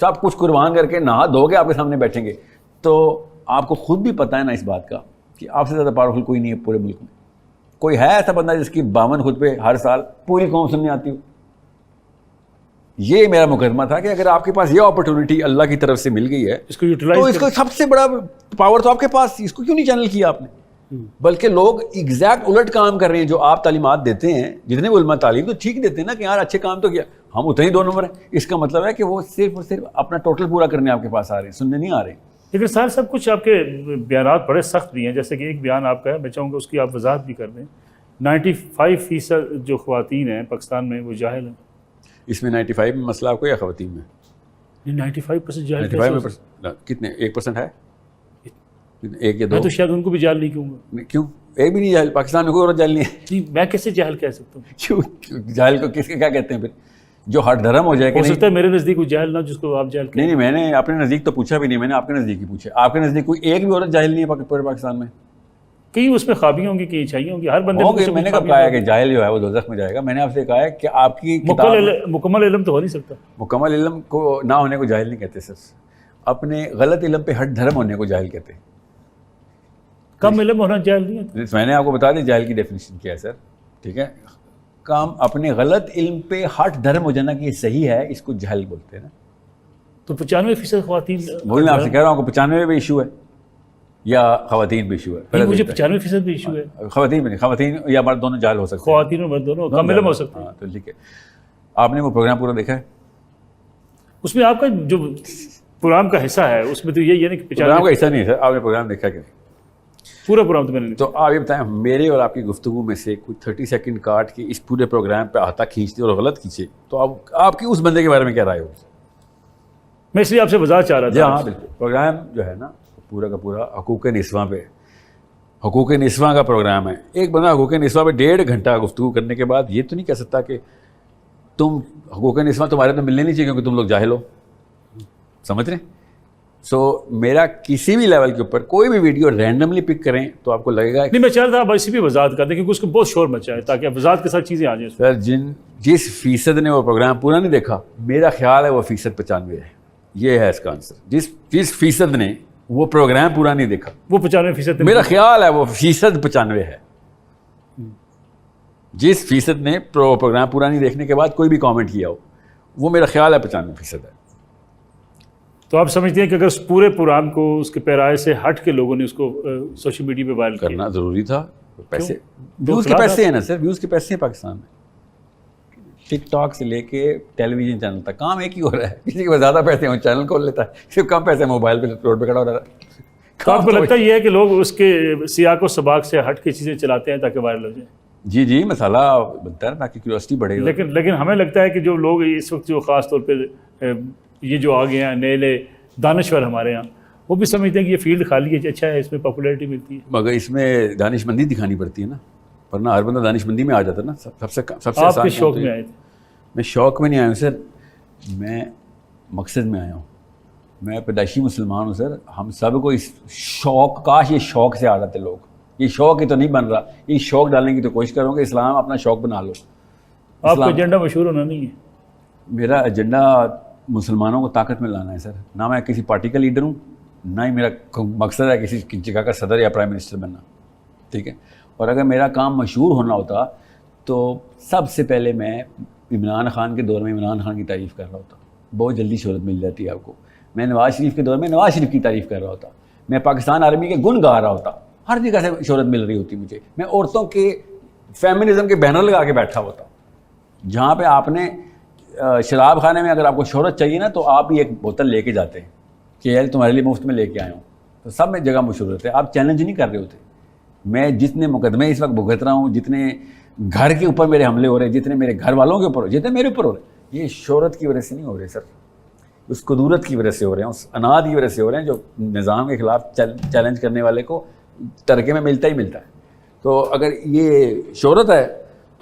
سب کچھ قربان کر کے نہا دھو کے آپ کے سامنے بیٹھیں گے. تو آپ کو خود بھی پتہ ہے نا اس بات کا کہ آپ سے زیادہ پاورفل کوئی نہیں ہے پورے ملک میں. کوئی ہے ایسا بندہ جس کی 52 خطبے ہر سال پوری قوم سننے آتی ہو؟ یہ میرا مقدمہ تھا کہ اگر آپ کے پاس یہ اپرچونٹی اللہ کی طرف سے مل گئی ہے اس کو یوٹیلائز تو اس کا سب سے بڑا پاور تو آپ کے پاس, اس کو کیوں نہیں چینل کیا آپ نے؟ بلکہ لوگ ایگزیکٹ الٹ کام کر رہے ہیں. جو آپ تعلیمات دیتے ہیں, جتنے علماء تعلیم تو ٹھیک دیتے ہیں نا کہ یار اچھے کام تو کیا, ہم اتنے ہی 2 نمبر ہیں. اس کا مطلب ہے کہ وہ صرف اور صرف اپنا ٹوٹل پورا کرنے آپ کے پاس آ رہے ہیں, سننے نہیں آ رہے ہیں. لیکن سر سب کچھ آپ کے بیانات بڑے سخت بھی ہیں. جیسے کہ ایک بیان آپ کا ہے, میں چاہوں گا اس کی آپ وضاحت بھی کر دیں. 95% جو خواتین ہیں پاکستان میں وہ جاہل ہیں. اس میں 95 میں مسئلہ آپ کو یا خواتین میں؟ 95% جاہل 95% کتنے 1% ہے؟ ایک یا 2؟ میں تو شاید ان کو بھی جاہل نہیں کہوں گا. کیوں؟ ایک بھی نہیں جاہل پاکستان میں, کوئی اور جاہل نہیں ہے. نہیں, میں کیسے جاہل کہہ سکتا ہوں؟ کیوں جاہل کو کس کے کیا کہتے ہیں پھر؟ جو ہر دھرم ہو جائے کہ ہو سکتا ہے میرے نزدیک کوئی جاہل نہ جس کو آپ جاہل کہیں. نہیں, میں نے اپنے نزدیک تو پوچھا بھی نہیں, میں نے آپ کے نزدیک ہی پوچھا. آپ کے نزدیک کوئی ایک بھی عورت جاہل نہیں ہے پورے پاکستان میں؟ کہیں اس میں خابیاں ہوں گی, کہیں اچھائیاں ہوں گی. ہر بندے کو میں نے کب کہا ہے کہ جاہل جو ہے وہ دوزخ میں جائے گا؟ میں نے آپ سے کہا ہے کہ آپ کی مکمل علم تو ہو نہیں سکتا. مکمل علم کو نہ ہونے کو جاہل نہیں کہتے سر, اپنے غلط علم پہ ہٹ دھرم ہونے کو جاہل کہتے ہیں. کم علم ہونا جاہل نہیں ہے. میں نے آپ کو بتا دیا جاہل کی ڈیفینیشن کیا ہے سر, ٹھیک ہے. کام اپنے غلط علم پہ ہٹ دھرم ہو جانا کہ یہ صحیح ہے, اس کو جہل بولتے ہیں نا. تو 95% خواتین, وہی میں آپ سے کہہ رہا ہوں کہ 95 بھی ایشو ہے یا خواتین بھی ایشو ہے؟ مجھے 95% بھی ایشو ہے. خواتین بھی نہیں, خواتین یا مرد دونوں جاہل ہو سکتے ہیں. خواتین اور مرد دونوں کم علم ہو سکتے ہیں. ہاں تو ٹھیک ہے. آپ نے وہ پروگرام پورا دیکھا ہے؟ اس میں آپ کا جو پروگرام کا حصہ ہے اس میں تو یہ ہے کہ پروگرام کا حصہ نہیں ہے سر. آپ نے پروگرام دیکھا کہ نہیں؟ پورا پروگرام تو میں نے. تو آپ یہ بتائیں, میرے اور آپ کی گفتگو میں سے کوئی 30 سیکنڈ کاٹ کے اس پورے پروگرام پہ آتا کھینچتے اور غلط کھینچے تو آپ کی اس بندے کے بارے میں کیا رائے ہوگی؟ میں اس لیے آپ سے وضاحت چاہ رہا تھا. جی ہاں بالکل. پروگرام جو ہے نا پورا کا پورا حقوق نسواں پہ, حقوق نسواں کا پروگرام ہے. ایک بندہ حقوق نسواں پہ 1.5 گھنٹہ گفتگو کرنے کے بعد یہ تو نہیں کہہ سکتا کہ تم حقوق نسواں تمہارے تو ملنے نہیں چاہیے کیونکہ تم لوگ جاہل ہو. سمجھ رہے ہیں؟ سو میرا کسی بھی لیول کے اوپر کوئی بھی ویڈیو رینڈملی پک کریں تو آپ کو لگے گا نہیں. میں چاہ رہا تھا آپ اسی بھی وضاحت کر دیں کیونکہ اس کو بہت شور مچا ہے تاکہ وضاحت کے ساتھ چیزیں آ جائیں. سر جس فیصد نے وہ پروگرام پورا نہیں دیکھا, میرا خیال ہے وہ فیصد 95 ہے. یہ ہے اس کا آنسر. جس فیصد نے وہ پروگرام پورا نہیں دیکھا وہ 95%, میرا خیال ہے وہ فیصد 95 ہے. جس فیصد نے پروگرام پورا نہیں دیکھنے کے بعد کوئی بھی کامنٹ کیا ہو وہ میرا خیال ہے 95% ہے. تو آپ سمجھتے ہیں کہ اگر اس پورے پروگرام کو اس کے پیرائے سے ہٹ کے لوگوں نے اس کو سوشل میڈیا پہ وائرل کرنا ضروری تھا؟ پیسے, ویوز کے پیسے ہیں نا سر, ویوز کے پیسے ہیں پاکستان میں. ٹک ٹاک سے لے کے ٹیلی ویژن چینل تک کام ایک ہی ہو رہا ہے. کسی کے پاس زیادہ پیسے ہوں چینل کھول لیتا ہے, صرف کم پیسے موبائل پہ روڈ پہ کھڑا ہو رہا ہے. تو آپ کو لگتا ہے یہ ہے کہ لوگ اس کے سیاق و سباق سے ہٹ کے چیزیں چلاتے ہیں تاکہ وائرل ہو جائیں؟ جی مسالہ بنتا ہے تاکہ کیوریوسٹی بڑھے. لیکن ہمیں لگتا ہے کہ جو لوگ اس وقت جو خاص طور پہ یہ جو آگے ہیں نئے دانشور ہمارے یہاں, وہ بھی سمجھتے ہیں کہ یہ فیلڈ خالی ہے, اچھا ہے, اس میں پاپولیرٹی ملتی ہے. مگر اس میں دانش مندی دکھانی پڑتی ہے نا, ورنہ ہر بندہ دانش مندی میں آ جاتا ہے نا. سب سے آپ کے شوق میں آئے تھے؟ میں شوق میں نہیں آیا ہوں سر, میں مقصد میں آیا ہوں. میں پیدائشی مسلمان ہوں سر. ہم سب کو اس شوق, کاش یہ شوق سے آ جاتے لوگ. یہ شوق ہی تو نہیں بن رہا. یہ شوق ڈالنے کی تو کوشش کروں کہ اسلام اپنا شوق بنا لو. آپ کا ایجنڈا مشہور ہونا نہیں ہے؟ میرا ایجنڈا مسلمانوں کو طاقت میں لانا ہے سر. نہ میں کسی پارٹی کا لیڈر ہوں, نہ ہی میرا مقصد ہے کسی جگہ کا صدر یا پرائم منسٹر بننا, ٹھیک ہے. اور اگر میرا کام مشہور ہونا ہوتا تو سب سے پہلے میں عمران خان کے دور میں عمران خان کی تعریف کر رہا ہوتا. بہت جلدی شہرت مل جاتی ہے آپ کو. میں نواز شریف کے دور میں نواز شریف کی تعریف کر رہا ہوتا. میں پاکستان آرمی کے گن گا رہا ہوتا. ہر جگہ سے شہرت مل رہی ہوتی مجھے. میں عورتوں کے فیمنزم کے بینر لگا کے بیٹھا ہوتا. جہاں پہ آپ نے شراب خانے میں اگر آپ کو شہرت چاہیے نا تو آپ ہی ایک بوتل لے کے جاتے ہیں کہ یار تمہارے لیے مفت میں لے کے آیا ہوں. تو سب میں جگہ مشہور ہوتے ہیں. آپ چیلنج نہیں کر رہے ہوتے. میں جتنے مقدمے اس وقت بھگت رہا ہوں, جتنے گھر کے اوپر میرے حملے ہو رہے ہیں, جتنے میرے گھر والوں کے اوپر, جتنے میرے اوپر ہو رہے ہیں, یہ شہرت کی وجہ سے نہیں ہو رہے سر. اس قدورت کی وجہ سے ہو رہے ہیں, اس اناد کی وجہ سے ہو رہے ہیں جو نظام کے خلاف چیلنج کرنے والے کو ترکے میں ملتا ہی ملتا ہے. تو اگر یہ شہرت ہے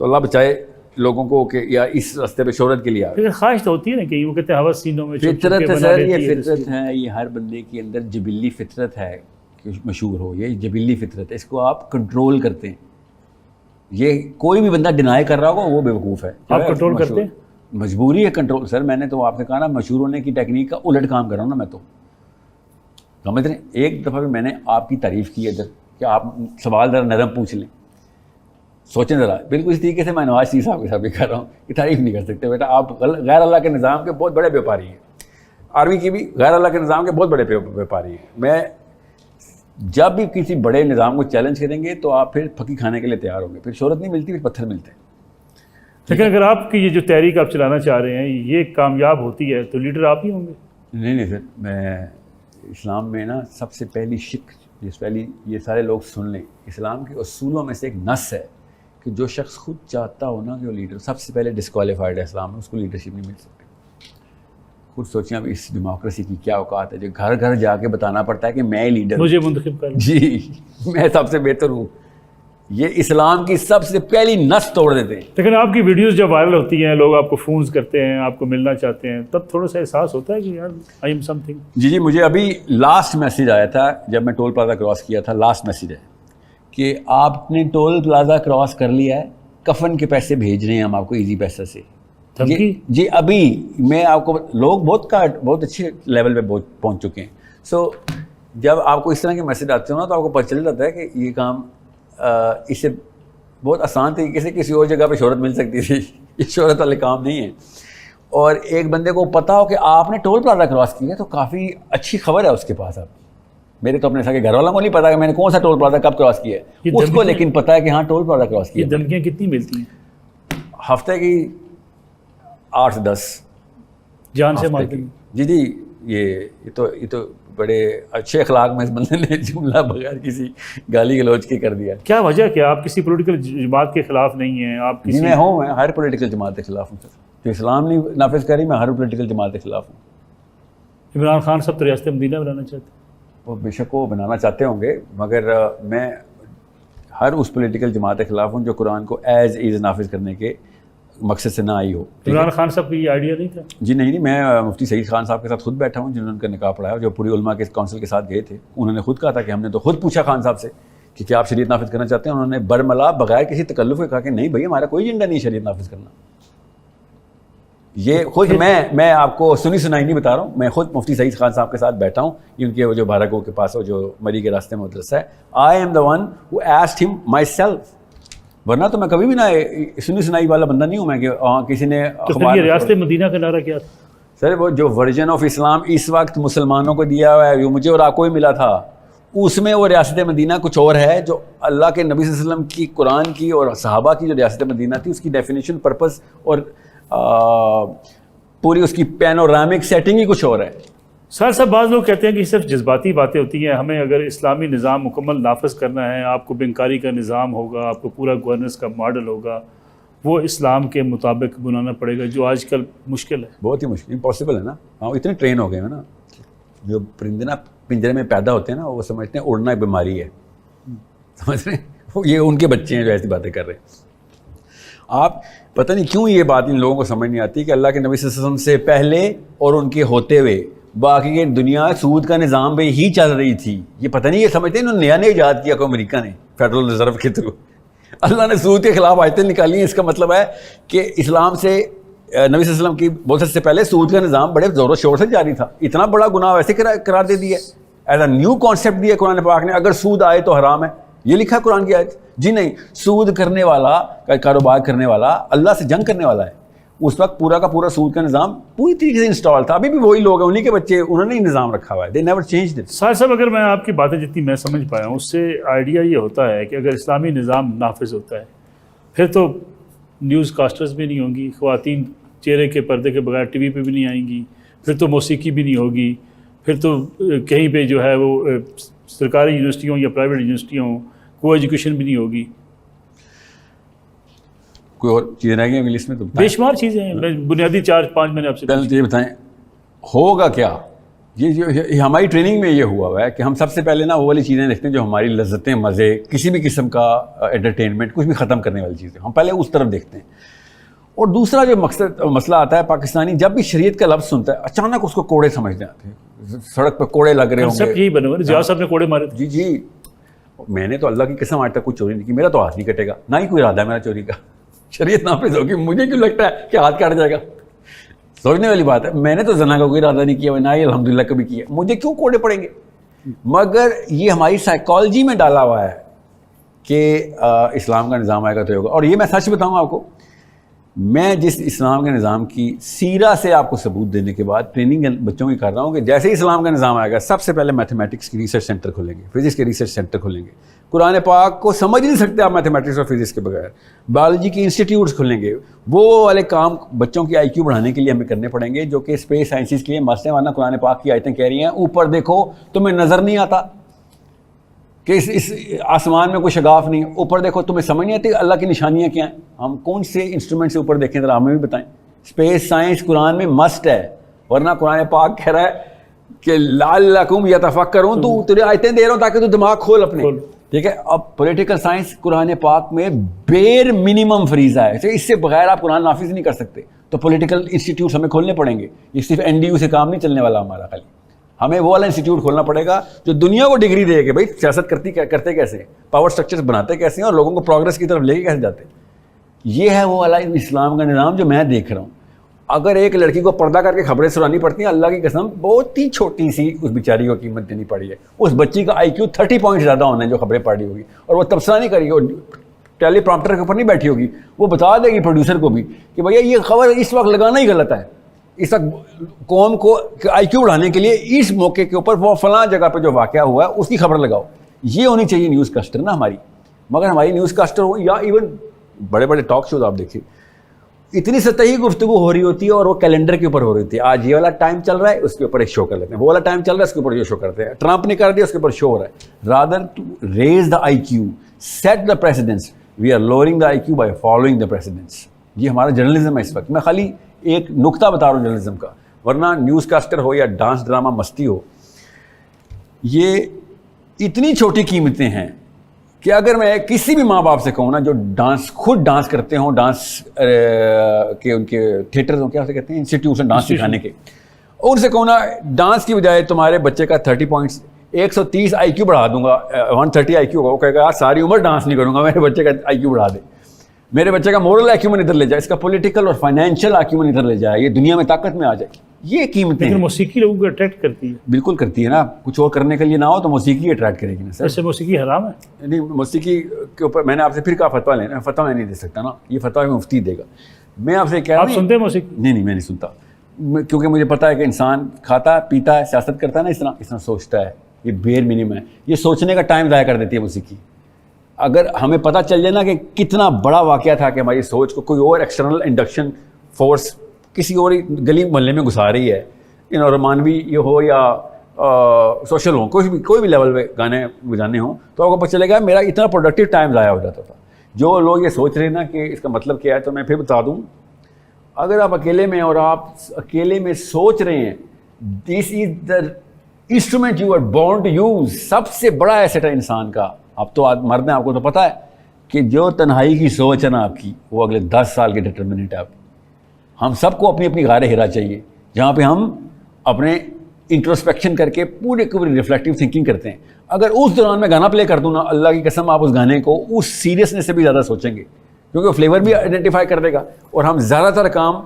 تو اللہ بچائے لوگوں کو کہ یا اس راستے پہ شہرت کے لیے آ لیکن خواہش تو ہوتی ہے نا کہ وہ کہتے ہیں ہوس سینوں میں فطرت ہے سر, یہ فطرت ہے, یہ ہر بندے کے اندر جبلی فطرت ہے کہ مشہور ہو, یہ جبلی فطرت ہے, اس کو آپ کنٹرول کرتے ہیں. یہ کوئی بھی بندہ ڈینائی کر رہا ہوگا وہ بیوقوف ہے. آپ کنٹرول کرتے ہیں؟ مجبوری ہے کنٹرول سر. میں نے تو آپ سے کہا نا مشہور ہونے کی ٹیکنیک کا الٹ کام کر رہا ہوں نا میں تو. سمجھ رہے ہیں, ایک دفعہ بھی میں نے آپ کی تعریف کی ہے ادھر کہ آپ سوال ذرا نرم پوچھ لیں, سوچیں ذرا. بالکل اس طریقے سے میں نواز شریف صاحب کے ساتھ بھی کر رہا ہوں کہ تعریف نہیں کر سکتے بیٹا, آپ غیر اللہ کے نظام کے بہت بڑے بیوپاری ہیں. آرمی کی بھی غیر اللہ کے نظام کے بہت بڑے بیوپاری ہیں. میں جب بھی کسی بڑے نظام کو چیلنج کریں گے تو آپ پھر پھکی کھانے کے لیے تیار ہوں گے. پھر شہرت نہیں ملتی, پھر پتھر ملتے ہیں. لیکن اگر آپ کی یہ جو تحریک آپ چلانا چاہ رہے ہیں یہ کامیاب ہوتی ہے تو لیڈر آپ ہی ہوں گے. نہیں سر, میں اسلام میں نا سب سے پہلی شک جس پہلی یہ سارے لوگ سن لیں, اسلام کے اصولوں میں سے ایک نص ہے کہ جو شخص خود چاہتا ہو نا کہ وہ لیڈر, سب سے پہلے ڈسکوالیفائڈ ہے اسلام میں, اس کو لیڈرشپ نہیں مل سکتی. خود سوچیں اب اس ڈیموکریسی کی کیا اوقات ہے جو گھر گھر جا کے بتانا پڑتا ہے کہ میں لیڈر, مجھے منتخب کریں, جی میں سب سے بہتر ہوں. یہ اسلام کی سب سے پہلی نس توڑ دیتے ہیں. لیکن آپ کی ویڈیوز جب وائرل ہوتی ہیں, لوگ آپ کو فونز کرتے ہیں, آپ کو ملنا چاہتے ہیں, تب تھوڑا سا احساس ہوتا ہے کہ یار آئی ایم سم تھنگ. جی مجھے ابھی لاسٹ میسیج آیا تھا جب میں ٹول پلازا کراس کیا تھا. لاسٹ میسیج ہے کہ آپ نے ٹول پلازا کراس کر لیا ہے, کفن کے پیسے بھیج رہے ہیں ہم آپ کو ایزی پیسہ سے. جی ابھی میں آپ کو, لوگ بہت اچھے لیول پہ پہنچ چکے ہیں. سو جب آپ کو اس طرح کے میسیج آتے ہو نا تو آپ کو پتہ چل جاتا ہے کہ یہ کام اس سے بہت آسان طریقے سے کسی اور جگہ پہ شہرت مل سکتی تھی. یہ شہرت والے کام نہیں ہے. اور ایک بندے کو پتا ہو کہ آپ نے ٹول پلازا کراس کیا تو کافی اچھی خبر ہے اس کے پاس. آپ میرے تو اپنے ساتھ گھر والوں کو نہیں پتا کہ میں نے کون سا ٹول پلازا کب کراس کیا ہے, اس کو لیکن پتا ہے کہ ہاں ٹول پلازا کراس کیا. یہ دھمکیاں کتنی ملتی ہیں؟ ہفتے کی 8 سے 10 جان سے مارتے ہیں. جی یہ تو بڑے اچھے اخلاق میں اس بندے نے جملہ بغیر کسی گالی گلوچ کے کر دیا. کیا وجہ کیا؟ آپ کسی پولیٹیکل جماعت کے خلاف نہیں ہیں؟ آپ کسی میں ہوں, میں ہر پولیٹیکل جماعت کے خلاف ہوں سر. جو اسلام نہیں نافذ کری میں ہر پولیٹیکل جماعت کے خلاف ہوں. عمران خان صاحب تو ریاست مدینہ بنانا چاہتے ہیں. وہ بے شک وہ بنانا چاہتے ہوں گے, مگر میں ہر اس پولیٹیکل جماعت کے خلاف ہوں جو قرآن کو ایز از نافذ کرنے کے مقصد سے نہ آئی ہو. عمران خان صاحب کو یہ آئیڈیا نہیں تھا؟ جی نہیں, میں مفتی سعید خان صاحب کے ساتھ خود بیٹھا ہوں جنہوں نے ان کا نکاح پڑھایا, جو پوری علماء کے کونسل کے ساتھ گئے تھے. انہوں نے خود کہا تھا کہ ہم نے تو خود پوچھا خان صاحب سے کہ کیا آپ شریعت نافذ کرنا چاہتے ہیں. انہوں نے برملا بغیر کسی تکلف کے کہا کہ نہیں بھائی ہمارا کوئی ایجنڈا نہیں شریعت نافذ کرنا. یہ خود میں آپ کو سنی سنائی نہیں بتا رہا ہوں, میں خود مفتی سعید خان صاحب کے ساتھ بیٹھا ہوں. ان کے وہ جو بھارگو کے پاس ہو جو مری کے راستے میں مدرسہ ہے, I am the one who asked ہم مائی سیلف. ورنہ تو میں کبھی بھی نہ سنی سنائی والا بندہ نہیں ہوں میں کہ کسی نے. ریاست مدینہ کا نعرہ کیا تھا سر؟ وہ جو ورژن آف اسلام اس وقت مسلمانوں کو دیا ہوا ہے, جو مجھے اور آپ کو ہی ملا تھا, اس میں وہ ریاست مدینہ کچھ اور ہے. جو اللہ کے نبی صلی اللہ علیہ وسلم کی, قرآن کی اور صحابہ کی جو ریاست مدینہ تھی, اس کی ڈیفینیشن, پرپس اور پوری اس کی پینورامک سیٹنگ ہی کچھ اور ہے. سر صاحب بعض لوگ کہتے ہیں کہ صرف جذباتی باتیں ہوتی ہیں. ہمیں اگر اسلامی نظام مکمل نافذ کرنا ہے, آپ کو بینکاری کا نظام ہوگا, آپ کو پورا گورننس کا ماڈل ہوگا, وہ اسلام کے مطابق بنانا پڑے گا, جو آج کل مشکل ہے. بہت ہی مشکل, امپاسبل ہے نا. ہاں اتنے ٹرین ہو گئے ہیں نا, جو پرندے نا پنجرے میں پیدا ہوتے ہیں نا, وہ سمجھتے ہیں اڑنا ایک بیماری ہے. سمجھ رہے ہیں, یہ ان کے بچے ہیں جو ایسی باتیں کر رہے ہیں. آپ پتہ نہیں کیوں یہ بات ان لوگوں کو سمجھ نہیں آتی کہ اللہ کے نبی صلی اللہ علیہ وسلم سے پہلے اور ان کے ہوتے ہوئے باقی کی دنیا سود کا نظام پہ ہی چل رہی تھی. یہ پتہ نہیں, یہ سمجھتے ہیں انہوں نے نیا ایجاد کیا کو امریکہ نے فیڈرل ریزرو کے تھرو. اللہ نے سود کے خلاف آیتیں نکالی ہیں. اس کا مطلب ہے کہ اسلام سے نبی صلی اللہ علیہ وسلم کی بعثت سے پہلے سود کا نظام بڑے زور و شور سے جاری تھا. اتنا بڑا گناہ ویسے قرار دے دیا, ایز اے نیو کانسیپٹ دیا قرآن پاک نے. اگر سود آئے تو حرام ہے, یہ لکھا قرآن کی آیت. جی نہیں, سود کرنے والا, کاروبار کرنے والا اللہ سے جنگ کرنے والا ہے. اس وقت پورا کا پورا سود کا نظام پوری طریقے سے انسٹال تھا. ابھی بھی وہی لوگ ہیں, انہی کے بچے, انہوں نے ہی نظام رکھا ہوا ہے. They never changed it. Sir صاحب اگر میں آپ کی باتیں جتنی میں سمجھ پایا ہوں, اس سے آئیڈیا یہ ہوتا ہے کہ اگر اسلامی نظام نافذ ہوتا ہے پھر تو نیوز کاسٹرز بھی نہیں ہوں گی, خواتین چہرے کے پردے کے بغیر ٹی وی پہ بھی نہیں آئیں گی, پھر تو موسیقی بھی نہیں ہوگی, پھر تو کہیں پہ جو ہے وہ سرکاری یونیورسٹیوں یا پرائیویٹ یونیورسٹیوں کو ایجوکیشن بھی نہیں ہوگی. کوئی اور چیزیں رہ گئی انگلش میں؟ تو بے شمار چیزیں ہیں, بنیادی 4-5 میں نے آپ سے پہلے یہ بتائیں ہوگا کیا. یہ جو ہماری ٹریننگ میں یہ ہوا ہے کہ ہم سب سے پہلے نا وہ والی چیزیں دیکھتے ہیں جو ہماری لذتیں, مزے, کسی بھی قسم کا انٹرٹینمنٹ, کچھ بھی ختم کرنے والی چیزیں, ہم پہلے اس طرف دیکھتے ہیں. اور دوسرا جو مسئلہ آتا ہے، پاکستانی جب بھی شریعت کا لفظ سنتا ہے اچانک اس کو کوڑے سمجھتے آتے ہیں، سڑک پہ کوڑے لگ رہے ہوں گے. یہی بنے ہوئے زیاد صاحب نے کوڑے مارے تھے. جی میں نے تو اللہ کی قسم آج تک کوئی چوری نہیں کی، میرا تو ہاتھ نہیں کٹے گا، نہ ہی کوئی ارادہ ہے میرا چوری کا. شریعت نافذ ہوگی، مجھے کیوں لگتا ہے کہ ہاتھ کاٹ جائے گا؟ سوچنے والی بات ہے. میں نے تو زنا کا کوئی ارادہ نہیں کیا، نہ ہی الحمدللہ کبھی کیا، مجھے کیوں کوڑے پڑیں گے؟ مگر یہ ہماری سائیکالوجی میں ڈالا ہوا ہے کہ اسلام کا نظام آئے گا تو ہوگا. اور یہ میں سچ بتاؤں آپ کو، میں جس اسلام کے نظام کی سیرہ سے آپ کو ثبوت دینے کے بعد ٹریننگ بچوں کی کر رہا ہوں کہ جیسے ہی اسلام کا نظام آئے گا سب سے پہلے میتھمیٹکس کی ریسرچ سینٹر کھولیں گے، فزکس کے ریسرچ سینٹر کھولیں گے. قرآن پاک کو سمجھ نہیں سکتے آپ میتھمیٹکس اور فزکس کے بغیر. بایولوجی کی انسٹیٹیوٹس کھولیں گے. وہ والے کام بچوں کی آئی کیو بڑھانے کے لیے ہمیں کرنے پڑیں گے جو کہ اسپیس سائنسز کے لیے مسئلہ، ورنہ قرآن پاک کی آیتیں کہہ رہی ہیں اوپر دیکھو تمہیں نظر نہیں آتا کہ اس آسمان میں کوئی شگاف نہیں، اوپر دیکھو تمہیں سمجھ نہیں آتی اللہ کی نشانیاں کیا ہیں. ہم کون سے انسٹرومنٹ سے اوپر دیکھیں ذرا ہمیں بھی بتائیں. اسپیس سائنس قرآن میں مسٹ ہے، ورنہ قرآن پاک کہہ رہا ہے کہ لعلکم یتفکرون، تو تیرے آیتیں دے رہا ہوں تاکہ تو دماغ کھول اپنے. ٹھیک ہے. اب پولیٹیکل سائنس قرآن پاک میں بیر منیمم فریضہ ہے، اس سے بغیر آپ قرآن نافذ نہیں کر سکتے. تو پولیٹیکل انسٹیٹیوٹس ہمیں کھولنے پڑیں گے. یہ صرف این ڈی یو سے کام نہیں چلنے والا ہمارا، خالی ہمیں وہ والا انسٹیٹیوٹ کھولنا پڑے گا جو دنیا کو ڈگری دے کہ بھائی سیاست کرتے کیسے ہیں، پاور سٹرکچرز بناتے کیسے ہیں، اور لوگوں کو پروگرس کی طرف لے کے کیسے جاتے ہیں. یہ ہے وہ والا اسلام کا نظام جو میں دیکھ رہا ہوں. اگر ایک لڑکی کو پردہ کر کے خبریں سنانی پڑتی ہیں، اللہ کی قسم بہت ہی چھوٹی سی اس بیچاری کو قیمت دینی پڑی ہے. اس بچی کا آئی کیو 30 پوائنٹ زیادہ ہونا ہے جو خبریں پڑھ رہی ہوگی، اور وہ تبصرہ نہیں کرے گی، ٹیلی پرامپٹر کے اوپر نہیں بیٹھی ہوگی، وہ بتا دے گی پروڈیوسر کو بھی کہ بھیا یہ خبر اس وقت لگانا ہی غلط ہے. اس وقت قوم کو آئی کیو بڑھانے کے لیے اس موقع کے اوپر وہ فلاں جگہ پہ جو واقعہ ہوا ہے اس کی خبر لگاؤ. یہ ہونی چاہیے نیوز کاسٹر نا ہماری. مگر ہماری نیوز کاسٹر ہو یا ایون بڑے بڑے ٹاک شوز آپ دیکھیے، اتنی سطحی گفتگو ہو رہی ہوتی ہے اور وہ کیلنڈر کے اوپر ہو رہی ہوتی ہے. آج یہ والا ٹائم چل رہا ہے اس کے اوپر ایک شو کر لیتے ہیں، وہ والا ٹائم چل رہا ہے اس کے اوپر یہ شو کرتے ہیں، ٹرمپ نے کر دیا اس کے اوپر شو ہو رہا ہے. Rather to raise the I Q, set the precedence, we are lowering the I Q by following the precedence. یہ ہمارا جرنلزم ہے اس وقت. میں خالی ایک نقطہ بتا رہا ہوں جرنلزم کا، ورنہ نیوز کاسٹر ہو یا ڈانس ڈرامہ مستی ہو، یہ اتنی چھوٹی قیمتیں ہیں کہ اگر میں کسی بھی ماں باپ سے کہوں نا جو خود ڈانس کرتے ہوں، ڈانس کے ان کے تھیٹرز ہوں، کیا اسے کہتے ہیں، انسٹیٹیوشن ڈانس سکھانے کے، ان سے کہوں نا ڈانس کی بجائے تمہارے بچے کا 30 پوائنٹس 130 آئی کیو بڑھا دوں گا، 130 آئی کیو ہوگا، وہ کہے گا ساری عمر ڈانس نہیں کروں گا، میرے بچے کا آئی کیو بڑھا دے، میرے بچے کا مورل ایکیومن ادھر لے جائے، اس کا پولیٹیکل اور فائنینشیل ایکیومن ادھر لے جائے، یہ دنیا میں طاقت میں آ جائے. یہ قیمتیں لیکن موسیقی لوگوں کو اٹریکٹ کرتی ہے. بالکل کرتی ہے نا. کچھ اور کرنے کے لیے نہ ہو تو موسیقی اٹریکٹ کرے گی نا سر. ایسے موسیقی حرام ہے؟ نہیں، موسیقی کے اوپر میں نے آپ سے پھر کہا فتویٰ لینا، فتویٰ میں نہیں دے سکتا نا، یہ فتویٰ مفتی دے گا. میں آپ سے کیا آپ سنتے ہیں موسیقی؟ نہیں میں نہیں سنتا، کیونکہ مجھے پتا ہے کہ انسان کھاتا ہے پیتا ہے سیاست کرتا ہے نا، اس طرح سوچتا ہے، یہ بیر منیمم ہے. یہ سوچنے کا ٹائم ضائع کر دیتی ہے موسیقی. اگر ہمیں پتہ چل جائے نا کہ کتنا بڑا واقعہ تھا کہ ہماری سوچ کو کوئی اور ایکسٹرنل انڈکشن فورس کسی اور گلی محلے میں گھسا رہی ہے، رومانوی یہ ہو یا سوشل ہو، کوئی بھی لیول پہ گانے بجانے ہوں، تو آپ کو پتہ چلے گا میرا اتنا پروڈکٹیو ٹائم ضائع ہو جاتا تھا. جو لوگ یہ سوچ رہے ہیں نا کہ اس کا مطلب کیا ہے، تو میں پھر بتا دوں، اگر آپ اکیلے میں اور آپ اکیلے میں سوچ رہے ہیں، this is the instrument you are born to use. سب سے بڑا ایسٹ ہے انسان کا. اب تو مرد ہیں، آپ کو تو پتہ ہے کہ جو تنہائی کی سوچ ہے نا آپ کی، وہ اگلے 10 سال کے ڈٹرمنٹ ہے آپ کی. ہم سب کو اپنی غار ہرا چاہیے جہاں پہ ہم اپنے انٹروسپیکشن کر کے پوری ریفلیکٹیو تھنکنگ کرتے ہیں. اگر اس دوران میں گانا پلے کر دوں نا، اللہ کی قسم آپ اس گانے کو اس سیریسنس سے بھی زیادہ سوچیں گے، کیونکہ وہ فلیور بھی آئیڈینٹیفائی کر دے گا. اور ہم زیادہ تر کام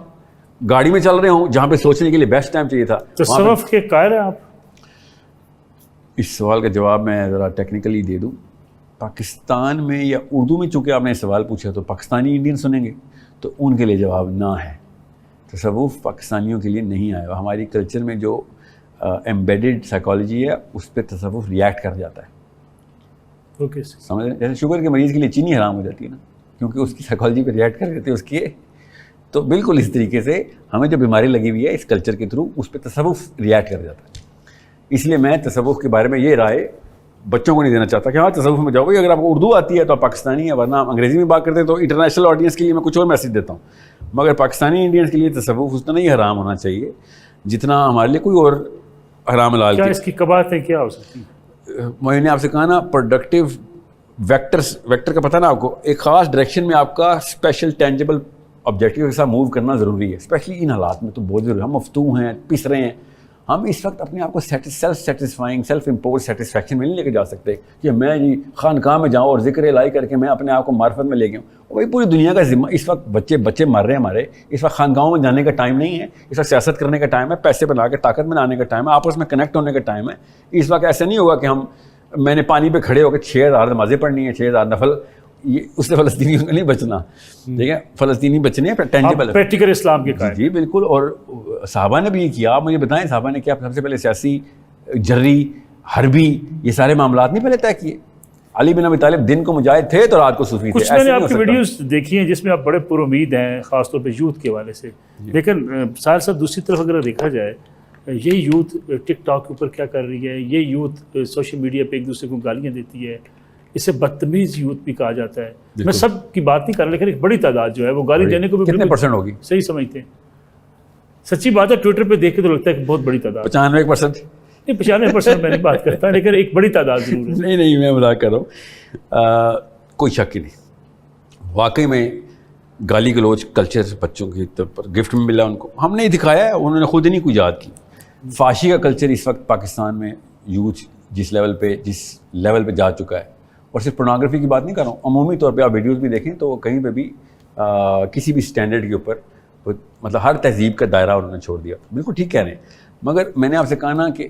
گاڑی میں چل رہے ہوں جہاں پہ سوچنے کے لیے بیسٹ ٹائم چاہیے تھا. تصوف کے قائل ہیں آپ؟ اس سوال کا جواب میں ذرا ٹیکنیکلی دے دوں. پاکستان میں یا اردو میں چونکہ آپ نے سوال پوچھا تو پاکستانی انڈین سنیں گے تو ان کے لیے جواب نہ ہے. تصوف پاکستانیوں کے لیے نہیں آیا. ہماری کلچر میں جو ایمبیڈڈ سائیکالوجی ہے اس پہ تصوف ریئیکٹ کر جاتا ہے. اوکے سمجھ رہے ہیں؟ جیسے شوگر کے مریض کے لیے چینی حرام ہو جاتی ہے نا، کیونکہ اس کی سائیکالوجی پہ ریئیکٹ کر دیتے ہیں اس کی. تو بالکل اس طریقے سے ہمیں جو بیماری لگی ہوئی ہے اس کلچر کے تھرو، اس پہ تصوف ریئیکٹ کر جاتا ہے. اس لیے میں تصوف کے بارے میں یہ رائے بچوں کو نہیں دینا چاہتا کہ ہاں تصوف میں جاؤ. اگر آپ کو اردو آتی ہے تو آپ پاکستانی ہے، ورنہ آپ انگریزی میں بات کرتے ہیں تو انٹرنیشنل آڈینس کے لیے میں کچھ اور میسج دیتا ہوں. مگر پاکستانی انڈینس کے لیے تصوف اتنا نہیں حرام ہونا چاہیے جتنا ہمارے لیے کوئی اور حرام حلال. کیا اس کی قباحتیں کیا ہو سکتی ہیں؟ میں نے آپ سے کہا نا، پروڈکٹیو ویکٹر کا پتہ نا آپ کو، ایک خاص ڈائریکشن میں آپ کا اسپیشل ٹینجیبل آبجیکٹیو کے ساتھ موو کرنا ضروری ہے, اسپیشلی ان حالات میں تو بہت ضروری ہے. ہم مفتون ہیں, پس رہے ہیں, ہم اس وقت اپنے آپ کو self satisfying, self impose satisfaction میں نہیں لے کے جا سکتے کہ میں جی خانقاہ میں جاؤں اور ذکر الہی کر کے میں اپنے آپ کو معرفت میں لے گیا ہوں. وہی پوری دنیا کا ذمہ, اس وقت بچے مر رہے ہیں ہمارے, اس وقت خانقاہوں میں جانے کا ٹائم نہیں ہے, اس وقت سیاست کرنے کا ٹائم ہے, پیسے بنا کے طاقت بنانے کا ٹائم ہے, آپس میں کنیکٹ ہونے کا ٹائم ہے. اس وقت ایسا نہیں ہوگا کہ میں نے پانی پہ کھڑے ہو کے 6000 نمازیں پڑھنی ہیں, 6000 نفل, یہ اس سے فلسطینیوں کا نہیں بچنا, ٹھیک ہے, فلسطینی بچنے ٹینجیبل پریکٹیکل اسلام کے قائم. جی بالکل. اور صحابہ نے بھی یہ کیا, آپ مجھے بتائیں صحابہ نے کیا سب سے پہلے سیاسی, جری, حربی, یہ سارے معاملات نہیں پہلے طے کیے. علی بن ابی طالب دن کو مجاہد تھے تو رات کو صوفی تھے. کچھ میں نے آپ کی ویڈیوز دیکھی ہیں جس میں آپ بڑے پر امید ہیں خاص طور پہ یوتھ کے حوالے سے, لیکن ساحل صاحب دوسری طرف اگر دیکھا جائے یہ یوتھ ٹک ٹاک کے اوپر کیا کر رہی ہے, یہ یوتھ سوشل میڈیا پہ ایک دوسرے کو گالیاں دیتی ہے, اسے بدتمیز یوتھ بھی کہا جاتا ہے. میں سب کی بات نہیں کر رہا لیکن ایک بڑی تعداد جو ہے وہ گالی دینے کو بھی کتنے پرسنٹ ہوگی صحیح سمجھتے ہیں. سچی بات ہے, ٹویٹر پہ دیکھ کے تو لگتا ہے کہ بہت بڑی تعداد. 95%. نہیں 95% میں نہیں بات کرتا, لیکن ایک بڑی تعداد ضرور ہے. نہیں میں مذاق کر رہا ہوں. کوئی شک ہی نہیں, واقعی میں گالی گلوچ کلچر بچوں کی طرف پر گفٹ میں ملا ان کو, ہم نے دکھایا ہے, انہوں نے خود ہی نہیں کوئی یاد کی. فحاشی کا کلچر اس وقت پاکستان میں یوتھ جس لیول پہ جا چکا ہے, اور صرف پورنوگرافی کی بات نہیں کر رہا ہوں, عمومی طور پہ آپ ویڈیوز بھی دیکھیں تو کہیں پہ بھی کسی بھی اسٹینڈرڈ کے اوپر مطلب ہر تہذیب کا دائرہ انہوں نے چھوڑ دیا. بالکل ٹھیک کہہ رہے ہیں, مگر میں نے آپ سے کہا نا کہ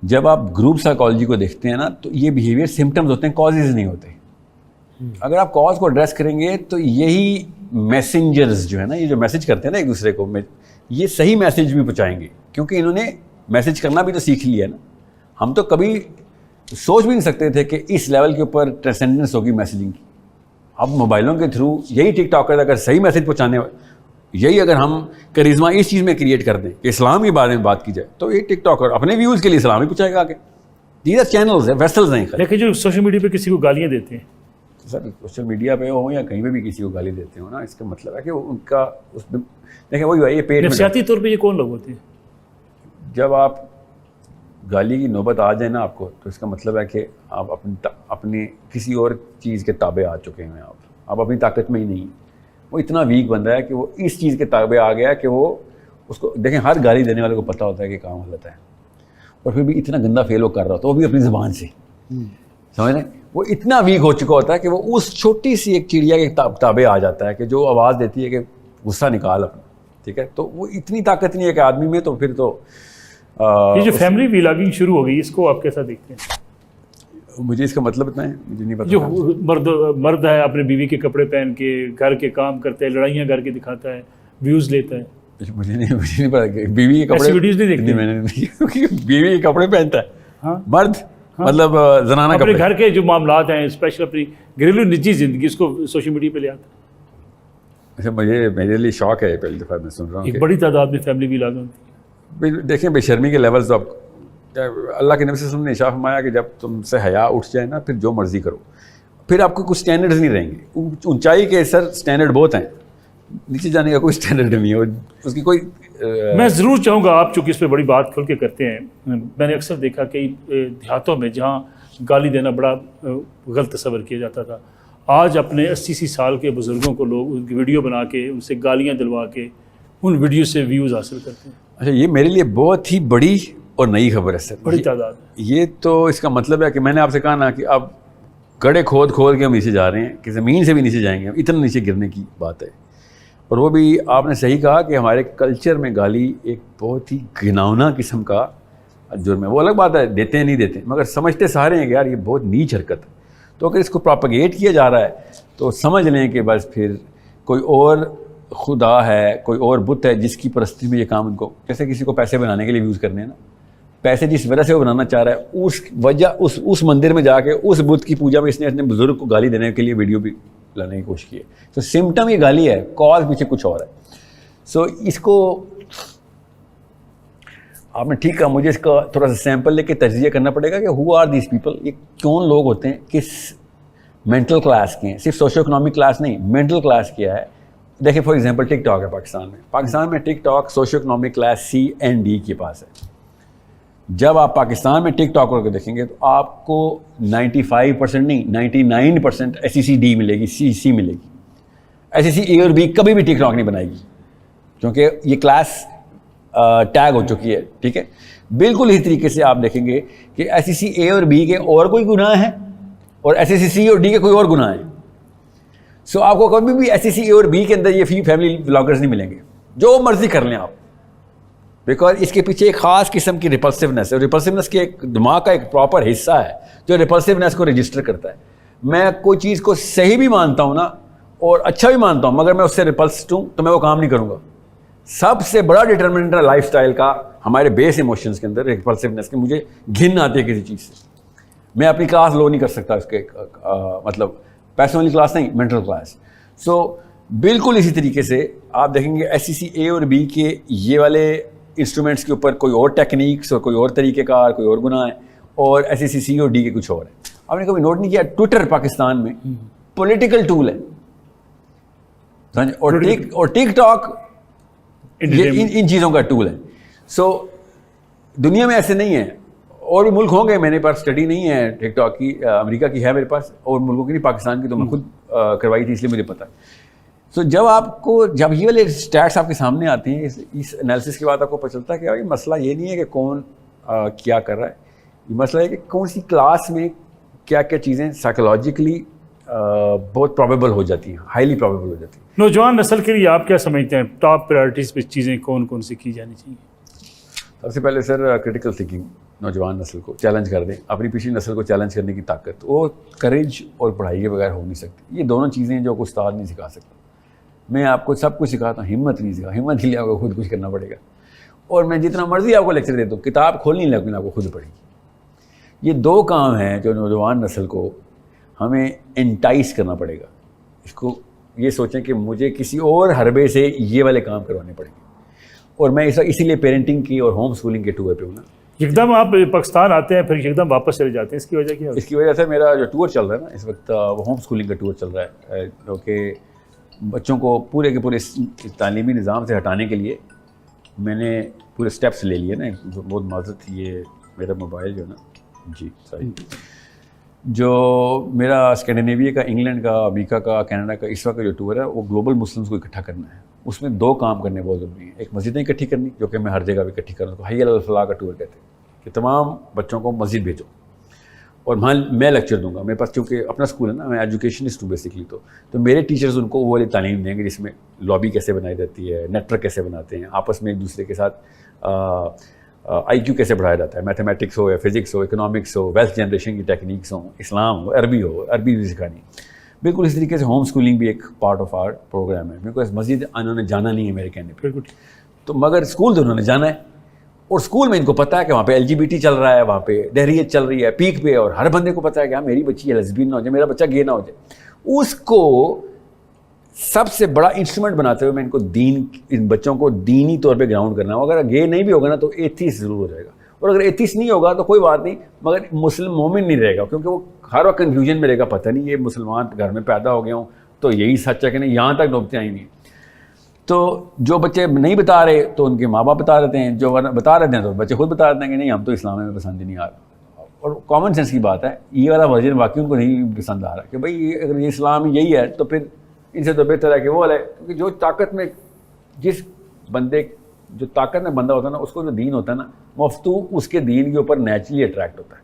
جب آپ گروپ سائیکالوجی کو دیکھتے ہیں نا تو یہ بیہیویئر سمٹمز ہوتے ہیں, کازز نہیں ہوتے. اگر آپ کاز کو ایڈریس کریں گے تو یہی میسنجرز جو ہے نا, یہ جو میسج کرتے ہیں نا ایک دوسرے کو, یہ صحیح میسج بھی پہنچائیں گے, کیونکہ انہوں نے میسج کرنا بھی تو سیکھ لیا ہے نا. ہم تو کبھی سوچ بھی نہیں سکتے تھے کہ اس لیول کے اوپر ٹرانسینڈنس ہوگی میسیجنگ کی. اب موبائلوں کے تھرو یہی ٹک ٹاکر اگر صحیح میسج پہنچانے, یہی اگر ہم کرزما اس چیز میں کریٹ کر دیں کہ اسلام کے بارے میں بات کی جائے, تو یہ ٹک ٹاکر اپنے ویوز کے لیے اسلام ہی پہنچائے گا آگے. دیز آر چینلز ہیں, ویسلز ہیں. لیکن جو سوشل میڈیا پہ کسی کو گالیاں دیتے ہیں, سر سوشل میڈیا پہ ہو یا کہیں پہ بھی کسی کو گالی دیتے ہو نا, اس کا مطلب ہے کہ ان کا اس میں دیکھیں وہی یہ پیٹ نفسیاتی طور پہ یہ کون لوگ ہوتے ہیں؟ جب آپ گالی کی نوبت آ جائے نا آپ کو, تو اس کا مطلب ہے کہ آپ اپنی کسی اور چیز کے تابع آ چکے ہیں. آپ اپنی طاقت میں ہی نہیں. وہ اتنا ویک بندہ ہے کہ وہ اس چیز کے تابع آ گیا کہ وہ اس کو دیکھیں, ہر گالی دینے والے کو پتہ ہوتا ہے کہ کام غلط ہے, اور پھر بھی اتنا گندا فیل وہ کر رہا ہوتا ہے, وہ بھی اپنی زبان سے, سمجھ رہے ہیں. وہ اتنا ویک ہو چکا ہوتا ہے کہ وہ اس چھوٹی سی ایک چڑیا کے تابع آ جاتا ہے کہ جو آواز دیتی ہے کہ غصہ نکال اپنا, ٹھیک ہے. تو وہ اتنی طاقت نہیں ہے کہ آدمی میں, تو پھر تو یہ جو فیملی ولاگنگ شروع ہو گئی, اس کو آپ کیسا دیکھتے ہیں؟ مجھے اس کا مطلب بتائیں, مجھے نہیں پتا. جو مرد ہے اپنے بیوی کے کپڑے پہن کے گھر کے کام کرتا ہے, لڑائیاں کر کے دکھاتا ہے, ویوز لیتا ہے. مجھے نہیں پتا کہ بیوی کے کپڑے ویڈیوز نہیں دیکھتے میں نے, بیوی کے کپڑے پہنتا ہے مرد, مطلب زنانہ اپنے کپڑے. گھر کے جو معاملات ہیں, اسپیشل اپنی گھریلو نجی زندگی, اس کو سوشل میڈیا پہ لے آتا ہے. اچھا, میرے لیے شوق ہے, پہلی دفعہ میں سن رہا ہوں. ایک بڑی تعداد میں فیملی ولاگ ہوتی ہے. دیکھیں بے شرمی کے لیولز تو اب اللہ کے نبی صلی اللہ علیہ وسلم نے ارشاد فرمایا کہ جب تم سے حیا اٹھ جائے نا, پھر جو مرضی کرو, پھر آپ کو کچھ سٹینڈرڈز نہیں رہیں گے. اونچائی کے سر سٹینڈرڈ بہت ہیں, نیچے جانے کا کوئی سٹینڈرڈ نہیں ہے, اس کی کوئی. میں ضرور چاہوں گا, آپ چونکہ اس پہ بڑی بات کھل کے کرتے ہیں, میں نے اکثر دیکھا کہ دیہاتوں میں جہاں گالی دینا بڑا غلط تصور کیا جاتا تھا, آج اپنے 80 سال کے بزرگوں کو لوگ ان کی ویڈیو بنا کے ان سے گالیاں دلوا کے ان ویڈیو سے ویوز حاصل کرتے ہیں. اچھا, یہ میرے لیے بہت ہی بڑی اور نئی خبر ہے سر, بڑی تعداد. یہ تو اس کا مطلب ہے کہ میں نے آپ سے کہا نا کہ اب گڑھے کھود کے ہم نیچے جا رہے ہیں, کہ زمین سے بھی نیچے جائیں گے, اتنا نیچے گرنے کی بات ہے. اور وہ بھی آپ نے صحیح کہا کہ ہمارے کلچر میں گالی ایک بہت ہی گھناؤنا قسم کا جرم ہے. وہ الگ بات ہے دیتے ہیں نہیں دیتے, مگر سمجھتے سارے ہیں کہ یار یہ بہت نیچ حرکت ہے. تو اگر اس کو پراپگیٹ کیا جا رہا ہے تو سمجھ لیں کہ بس پھر کوئی اور خدا ہے, کوئی اور بت ہے جس کی پرستی میں یہ کام ان کو, جیسے کسی کو پیسے بنانے کے لیے یوز کرنے ہیں نا, پیسے جس وجہ سے وہ بنانا چاہ رہا ہے, اس وجہ اس مندر میں جا کے اس بت کی پوجا میں اس نے اپنے بزرگ کو گالی دینے کے لیے ویڈیو بھی لانے کی کوشش کی ہے. تو سمٹم یہ گالی ہے, کاز پیچھے کچھ اور ہے. سو اس کو آپ نے ٹھیک کہا, مجھے اس کا تھوڑا سا سیمپل لے کے تجزیہ کرنا پڑے گا کہ ہو آر دیز پیپل, یہ کون لوگ ہوتے ہیں, کس مینٹل کلاس کے ہیں, صرف سوشو اکنامک کلاس نہیں, مینٹل کلاس کیا ہے. دیکھیں فار ایگزامپل ٹک ٹاک ہے پاکستان میں tik tok socio economic class C and D کے پاس ہے. جب آپ پاکستان میں ٹک ٹاکر کو دیکھیں گے تو آپ کو 95% نہیں 99% SEC D ملے گی, CC ملے گی. SSC A اور B کبھی بھی ٹک ٹاک نہیں بنائے گی کیونکہ یہ کلاس ٹیگ ہو چکی ہے. ٹھیک ہے, بالکل اسی طریقے سے آپ دیکھیں گے کہ SSC A اور B کے اور کوئی گناہ ہیں اور SSC C اور D کے کوئی اور گناہ ہیں. سو آپ کو کبھی بھی SSC A اور B کے اندر یہ فیملی بلاگرز نہیں ملیں گے, جو مرضی کر لیں آپ, بیکاز اس کے پیچھے ایک خاص قسم کی ریپلسونیس ہے, اور ریپلسونیس کے ایک دماغ کا ایک پراپر حصہ ہے جو ریپلسونیس کو رجسٹر کرتا ہے. میں کوئی چیز کو صحیح بھی مانتا ہوں نا اور اچھا بھی مانتا ہوں, مگر میں اس سے ریپلسڈ ہوں تو میں وہ کام نہیں کروں گا. سب سے بڑا ڈٹرمنٹ ہے لائف سٹائل کا ہمارے بیس ایموشنز کے اندر ریپلسونیس کے. مجھے گھن آتی ہے کسی چیز سے, میں اپنی کلاس لو نہیں کر سکتا اس کے مطلب پیسوں والی کلاس نہیں, مینٹل کلاس. سو بالکل اسی طریقے سے آپ دیکھیں گے SSC A اور B کے یہ والے انسٹرومنٹس کے اوپر کوئی اور ٹیکنیکس اور کوئی اور طریقہ کار, کوئی اور گناہ ہے, اور SSC C اور D کے کچھ اور ہیں. آپ نے کبھی نوٹ نہیں کیا ٹویٹر پاکستان میں پولیٹیکل ٹول ہے, اور ٹک ٹاک ان چیزوں کا ٹول ہے. سو دنیا میں ایسے نہیں ہے, اور بھی ملک ہوں گے, میرے پاس اسٹڈی نہیں ہے ٹک ٹاک کی, امریکہ کی ہے میرے پاس, اور ملکوں کی نہیں, پاکستان کی تو میں خود کروائی تھی اس لیے مجھے پتہ ہے. سو جب یہ والے اسٹیٹس آپ کے سامنے آتے ہیں, اس انالیسس کے بعد آپ کو پتہ چلتا ہے کہ بھائی مسئلہ یہ نہیں ہے کہ کون کیا کر رہا ہے, یہ مسئلہ ہے کہ کون سی کلاس میں کیا کیا چیزیں سائیکولوجیکلی بہت پرابیبل ہو جاتی ہیں, ہائیلی پرابیبل ہو جاتی ہیں. نوجوان نسل کے لیے آپ کیا سمجھتے ہیں ٹاپ پرائرٹیز پہ چیزیں کون کون سی کی جانی چاہیے؟ سب سے پہلے سر کریٹیکل تھنکنگ, نوجوان نسل کو چیلنج کر دیں, اپنی پچھلی نسل کو چیلنج کرنے کی طاقت, وہ کریج اور پڑھائی کے بغیر ہو نہیں سکتی. یہ دونوں چیزیں جو کوئی استاد نہیں سکھا سکتا. میں آپ کو سب کچھ سکھاتا ہوں, ہمت نہیں سکھا, ہمت کے لیے آپ کو خود کچھ کرنا پڑے گا. اور میں جتنا مرضی آپ کو لیکچر دے دوں, کتاب کھولنی نہیں لیکن آپ کو خود پڑھے گی. یہ دو کام ہیں جو نوجوان نسل کو ہمیں انٹائس کرنا پڑے گا. اس کو یہ سوچیں کہ مجھے کسی اور حربے سے یہ والے کام کروانے پڑیں گے, اور میں اسی لیے پیرنٹنگ کی اور ہوم اسکولنگ کے ٹور پہ ہوں نا. ایک دم آپ پاکستان آتے ہیں پھر ایک دم واپس چلے جاتے ہیں, اس کی وجہ کیا ہے؟ اس کی وجہ سے میرا جو ٹور چل رہا ہے نا اس وقت, وہ ہوم اسکولنگ کا ٹور چل رہا ہے, جو کہ بچوں کو پورے کے پورے تعلیمی نظام سے ہٹانے کے لیے میں نے پورے سٹیپس لے لیے نا. بہت معذرت, یہ میرا موبائل جو ہے نا جی سوری, جو میرا اسکینڈینیویا کا, انگلینڈ کا, امریکہ کا, کینیڈا کا اس وقت کا جو ٹور ہے وہ گلوبل مسلمس کو اکٹھا کرنا ہے. اس میں دو کام کرنے بہت ضروری ہیں. ایک مسجدیں اکٹھی کرنی, جو کہ میں ہر جگہ پہ اکٹھی کروں, تو حی علی الفلاح کا ٹور کہتے ہیں کہ تمام بچوں کو مسجد بھیجو, اور وہاں میں لیکچر دوں گا. میرے پاس چونکہ اپنا اسکول ہے نا, میں ایجوکیشنسٹ ہوں بیسکلی, تو میرے ٹیچرز ان کو وہ والی تعلیم دیں گے جس میں لابی کیسے بنائی جاتی ہے, نیٹ ورک کیسے بناتے ہیں, آپس میں ایک دوسرے کے ساتھ IQ کیسے بڑھایا جاتا ہے, میتھمیٹکس ہو یا فزکس ہو, اکنامکس ہو, ویلتھ جنریشن کی ٹیکنیکس ہوں, اسلام ہو, عربی بھی سکھانی. بالکل اس طریقے سے ہوم اسکولنگ بھی ایک پارٹ آف آر پروگرام ہے. بیکاز مسجد انہوں نے جانا نہیں ہے میرے کہنے پہ, تو مگر اسکول تو انہوں نے جانا ہے, اور اسکول میں ان کو پتہ ہے کہ وہاں پہ LGBT چل رہا ہے, وہاں پہ دہریت چل رہی ہے پیک پہ, اور ہر بندے کو پتہ ہے کہ میری بچی لیسبین نہ ہو جائے, میرا بچہ گے نہ ہو جائے. اس کو سب سے بڑا انسٹرومنٹ بناتے ہوئے میں ان بچوں کو دینی طور پہ گراؤنڈ کرنا ہوں. اگر گے نہیں بھی ہوگا نا تو ایتھیسٹ ضرور ہو جائے گا, اور اگر ایتھیسٹ نہیں ہوگا تو کوئی بات نہیں, مگر مسلم مومن نہیں رہے گا, کیونکہ وہ ہر وقت کنفیوژن میں رہے گا, پتہ نہیں یہ مسلمان گھر میں پیدا ہو گیا ہوں تو یہی سچ ہے کہ نہیں, یہاں تک نوبتیں آئی نہیں. تو جو بچے نہیں بتا رہے تو ان کے ماں باپ بتا دیتے ہیں, جو بتا رہے ہیں تو بچے خود بتا دیتے ہیں کہ نہیں ہم تو اسلام میں پسند ہی نہیں آ رہا. اور کامن سینس کی بات ہے, یہ والا ورژن واقعی ان کو نہیں پسند آ رہا کہ بھائی اگر یہ اسلام یہی ہے تو پھر ان سے تو بہتر ہے کہ وہ والے, کیونکہ جو طاقت میں جو طاقت میں بندہ ہوتا ہے نا, اس کو جو دین ہوتا ہے نا, مفتو اس کے دین کے اوپر نیچرلی اٹریکٹ ہوتا ہے.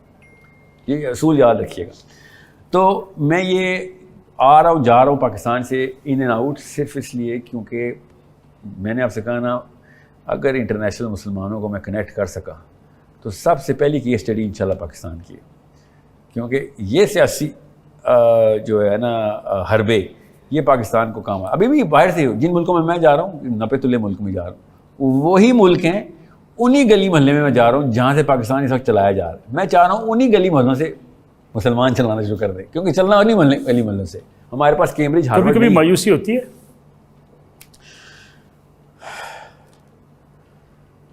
یہ اصول یاد رکھیے گا. تو میں یہ آ رہا ہوں جا رہا ہوں پاکستان سے ان اینڈ آؤٹ صرف اس لیے کیونکہ میں نے آپ سے کہا نا, اگر انٹرنیشنل مسلمانوں کو میں کنیکٹ کر سکا تو سب سے پہلی کی اسٹڈی انشاءاللہ پاکستان کی ہے, کیونکہ یہ سیاسی جو ہے نا حربے, یہ پاکستان کو کام ہے. ابھی بھی باہر سے جن ملکوں میں جا رہا ہوں, 90 تلے ملک میں جا رہا ہوں, وہی ملک ہیں, انہی گلی محلے میں جا رہا ہوں جہاں سے پاکستان اس وقت چلایا جا رہا ہے. میں چاہ رہا ہوں انہی گلی محلوں سے مسلمان چلانا شروع کر دیں, کیونکہ چلنا انہی گلی محلوں سے. ہمارے پاس کیمبرج ہارورڈ, کبھی مایوسی ہوتی ہے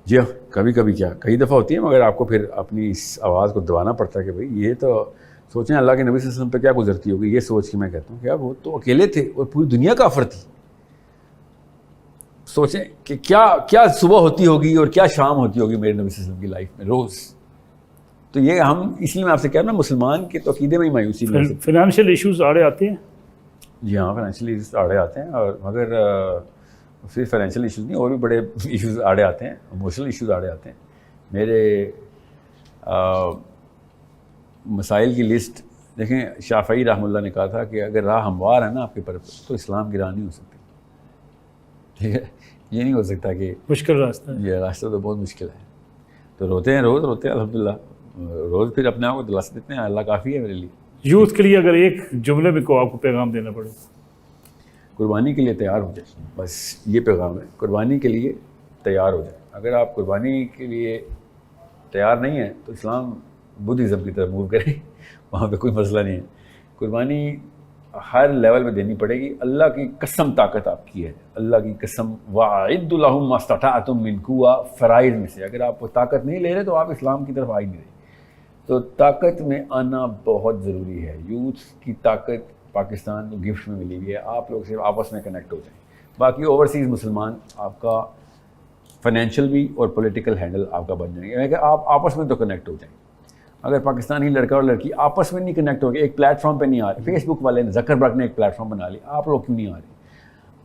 جی ہاں, کبھی کبھی کیا کئی دفعہ ہوتی ہے, مگر آپ کو پھر اپنی اس آواز کو دبانا پڑتا ہے کہ بھائی یہ تو سوچیں اللہ کے نبی صلی اللہ علیہ وسلم پہ کیا گزرتی ہوگی. یہ سوچ کے میں کہتا ہوں کہ وہ تو اکیلے تھے اور پوری دنیا کافر تھی. سوچیں کہ کیا صبح ہوتی ہوگی اور کیا شام ہوتی ہوگی میرے نبی صلی اللہ علیہ وسلم کی لائف میں روز. تو یہ ہم اس لیے میں آپ سے کہہ رہا ہوں, مسلمان کے تو عقیدے میں ہی مایوسی نہیں. فائنینشیل ایشوز آڑے آتے ہیں جی ہاں فائنینشیل ایشوز آڑے آتے ہیں، اور مگر صرف فائنینشیل ایشوز نہیں، اور بھی بڑے ایشوز آڑے آتے ہیں، ایموشنل ایشوز آڑے آتے ہیں. میرے مسائل کی لسٹ دیکھیں، شافعی رحمہ اللہ نے کہا تھا کہ اگر راہ ہموار ہے نا آپ کے پر تو اسلام کی راہ نہیں ہو سکتی. ٹھیک ہے، یہ نہیں ہو سکتا کہ مشکل راستہ ہے. یہ راستہ تو بہت مشکل ہے. تو روتے ہیں، روز روتے ہیں الحمدللہ، روز پھر اپنے آپ کو دلاس دیتے ہیں اللہ کافی ہے میرے لیے. یوتھ کے لیے اگر ایک جملے میں کو آپ کو پیغام دینا پڑے؟ قربانی کے لیے تیار ہو جائے، بس یہ پیغام ہے. قربانی کے لیے تیار ہو جائے. اگر آپ قربانی کے لیے تیار نہیں ہیں تو اسلام بدھزم کی طرف موو کرے، وہاں پہ کوئی مسئلہ نہیں ہے. قربانی ہر لیول میں دینی پڑے گی. اللہ کی قسم طاقت آپ کی ہے، اللہ کی قسم. وَأَعِدُّ لَهُم مَّا اسْتَطَعْتُم مِّن قُوَّةٍ، فرائض میں سے. اگر آپ وہ طاقت نہیں لے رہے تو آپ اسلام کی طرف آ ہی نہیں رہے. تو طاقت میں آنا بہت ضروری ہے. یوتھ کی طاقت پاکستان کو گفٹ میں ملی ہوئی ہے. آپ لوگ صرف آپس میں کنیکٹ ہو جائیں. باقی اوورسیز مسلمان آپ کا فائنینشیل بھی اور پولیٹیکل ہینڈل آپ کا بن جائیں گے. کہ آپ آپس میں تو کنیکٹ ہو جائیں. اگر پاکستانی لڑکا اور لڑکی آپس میں نہیں کنیکٹ ہو گئے، ایک پلیٹ فارم پہ نہیں آ رہے، فیس بک والے نے زکربرگ نے ایک پلیٹ فارم بنا لیا، آپ لوگ کیوں نہیں آ رہے؟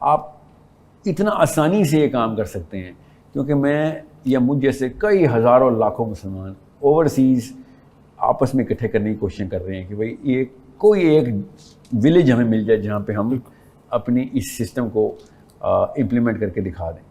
آپ اتنا آسانی سے یہ کام کر سکتے ہیں، کیونکہ میں یا مجھ جیسے کئی ہزاروں لاکھوں مسلمان اوورسیز آپس میں اکٹھے کرنے کی کوششیں کر رہے ہیں کہ بھائی یہ کوئی ایک ولیج ہمیں مل جائے جہاں پہ ہم اپنی اس سسٹم کو امپلیمنٹ کر کے دکھا دیں.